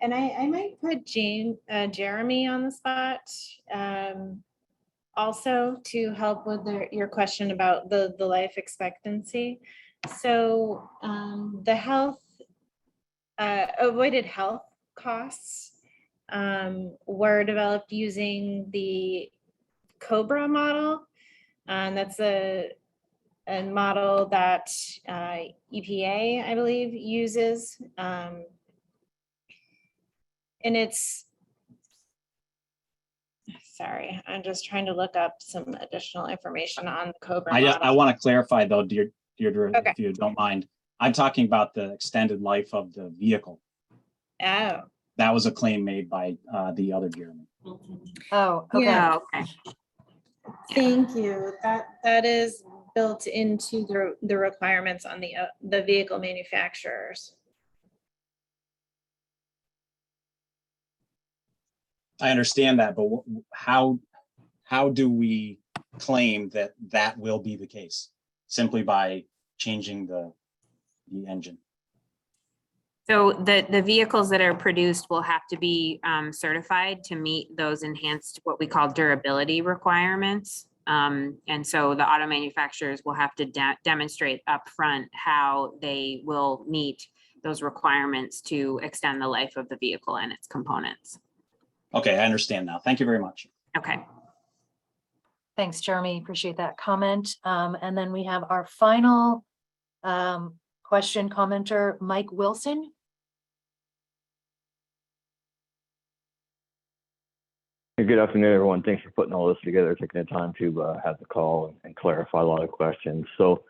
And I might put Jeremy on the spot. Also to help with your question about the life expectancy. So the avoided health costs were developed using the COBRA model. That's a model that EPA, I believe, uses. And it's, sorry, I'm just trying to look up some additional information on the COBRA model. I want to clarify though, Deirdre, Okay. if you don't mind. I'm talking about the extended life of the vehicle. Oh, That was a claim made by the other Jeremy. Oh, okay. Yeah, okay. thank you. That is built into the requirements on the vehicle manufacturers. I understand that, but how do we claim that that will be the case? Simply by changing the engine. So the vehicles that are produced will have to be certified to meet those enhanced, what we call durability requirements. And so the auto manufacturers will have to demonstrate upfront how they will meet those requirements to extend the life of the vehicle and its components. Okay, I understand now. Thank you very much. Okay. Thanks, Jeremy. Appreciate that comment. And then we have our final question commenter, Mike Wilson. Good afternoon, everyone. Thanks for putting all this together, taking the time to have the call and clarify a lot of questions. So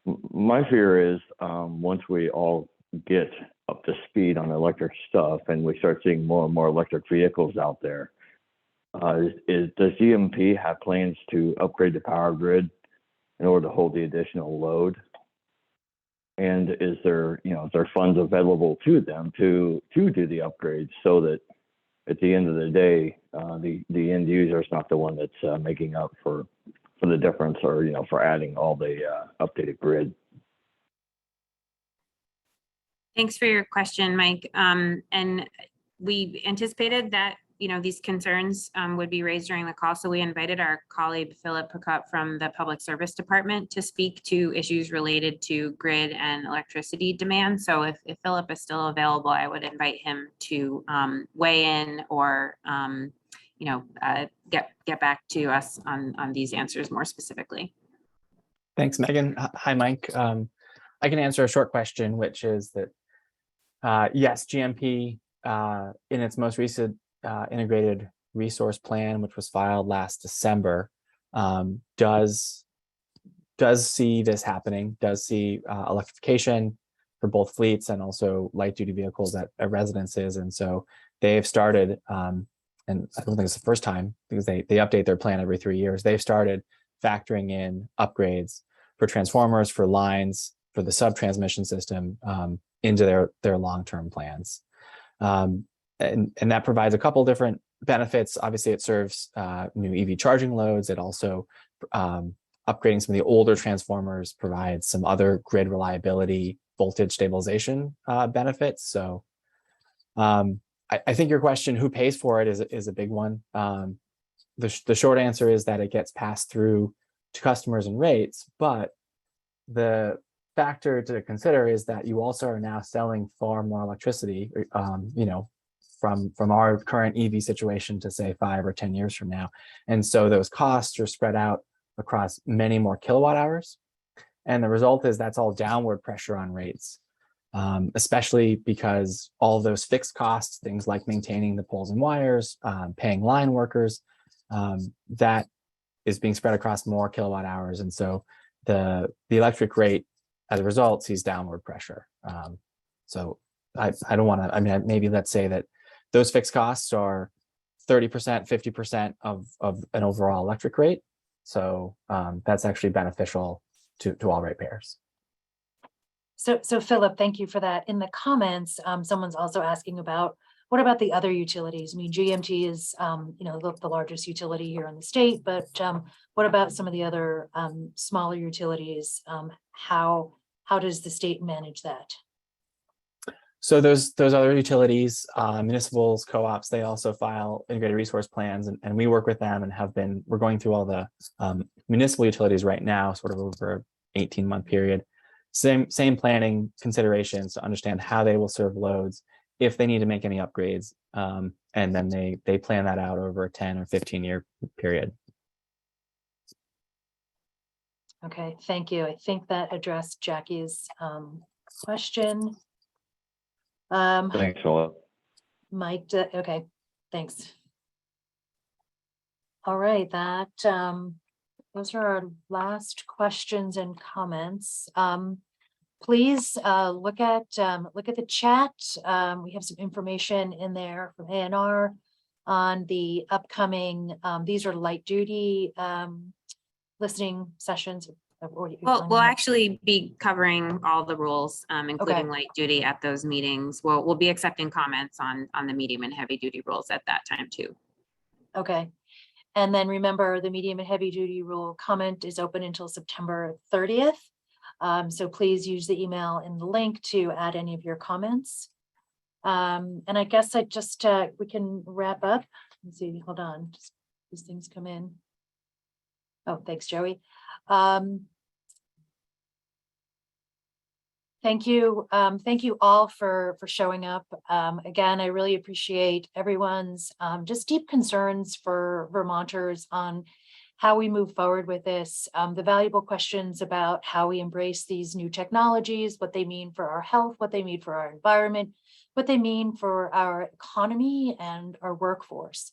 my fear is once we all get up to speed on electric stuff and we start seeing more and more electric vehicles out there, does GMP have plans to upgrade the power grid in order to hold the additional load? And is there funds available to them to do the upgrades so that at the end of the day, the end user is not the one that's making up for the difference, or for adding all the updated grid? Thanks for your question, Mike. And we anticipated that these concerns would be raised during the call. So we invited our colleague, Philip Hookup from the Public Service Department to speak to issues related to grid and electricity demand. So if Philip is still available, I would invite him to weigh in or get back to us on these answers more specifically. Thanks, Megan. Hi, Mike. I can answer a short question, which is that yes, GMP in its most recent integrated resource plan, which was filed last December, does see this happening, does see electrification for both fleets and also light duty vehicles at residences. And so they've started, and I don't think it's the first time because they update their plan every 3 years. They've started factoring in upgrades for transformers, for lines, for the sub-transmission system into their long-term plans. And that provides a couple different benefits. Obviously, it serves new EV charging loads. It also upgrading some of the older transformers provides some other grid reliability, voltage stabilization benefits. So I think your question, who pays for it, is a big one. The short answer is that it gets passed through to customers and rates, but the factor to consider is that you also are now selling far more electricity, from our current EV situation to say 5 or 10 years from now. And so those costs are spread out across many more kilowatt hours. And the result is that's all downward pressure on rates, especially because all of those fixed costs, things like maintaining the poles and wires, paying line workers, that is being spread across more kilowatt hours. And so the electric rate as a result sees downward pressure. So I don't want to, maybe let's say that those fixed costs are 30%, 50% of an overall electric rate. So that's actually beneficial to all ratepayers. So Philip, thank you for that. In the comments, someone's also asking about, what about the other utilities? I mean, GMT is, the largest utility here in the state, but what about some of the other smaller utilities? How does the state manage that? So those other utilities, municipals, co-ops, they also file integrated resource plans, and we work with them and we're going through all the municipal utilities right now, sort of over an 18-month period. Same planning considerations to understand how they will serve loads, if they need to make any upgrades, and then they plan that out over a 10 or 15-year period. Okay, thank you. I think that addressed Jackie's question. Thanks, Philip. Mike, okay, thanks. All right, those are our last questions and comments. please look at the chat. We have some information in there from ANR on the upcoming, these are light duty listening sessions. We'll actually be covering all the rules, including light duty at those meetings. We'll be accepting comments on the medium and heavy duty rules at that time too. Okay. And then remember, the medium and heavy duty rule comment is open until September 30th. So please use the email in the link to add any of your comments. And I guess I just, we can wrap up. Let's see, hold on, just these things come in. Oh, thanks, Joey. Thank you. Thank you all for showing up. Again, I really appreciate everyone's just deep concerns for Vermonters on how we move forward with this, the valuable questions about how we embrace these new technologies, what they mean for our health, what they mean for our environment, what they mean for our economy and our workforce.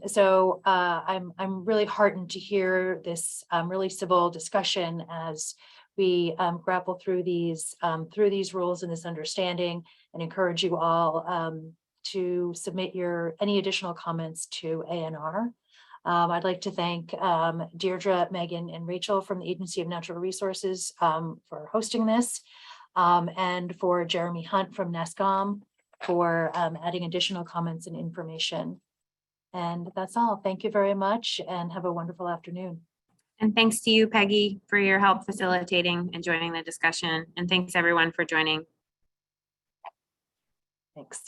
So I'm really heartened to hear this really civil discussion as we grapple through these rules and this understanding, and encourage you all to submit any additional comments to ANR. I'd like to thank Deirdre, Megan, and Rachel from the Agency of Natural Resources for hosting this, and for Jeremy Hunt from NESCOM for adding additional comments and information. And that's all. Thank you very much and have a wonderful afternoon. And thanks to you, Peggy, for your help facilitating and joining the discussion. And thanks everyone for joining. Thanks.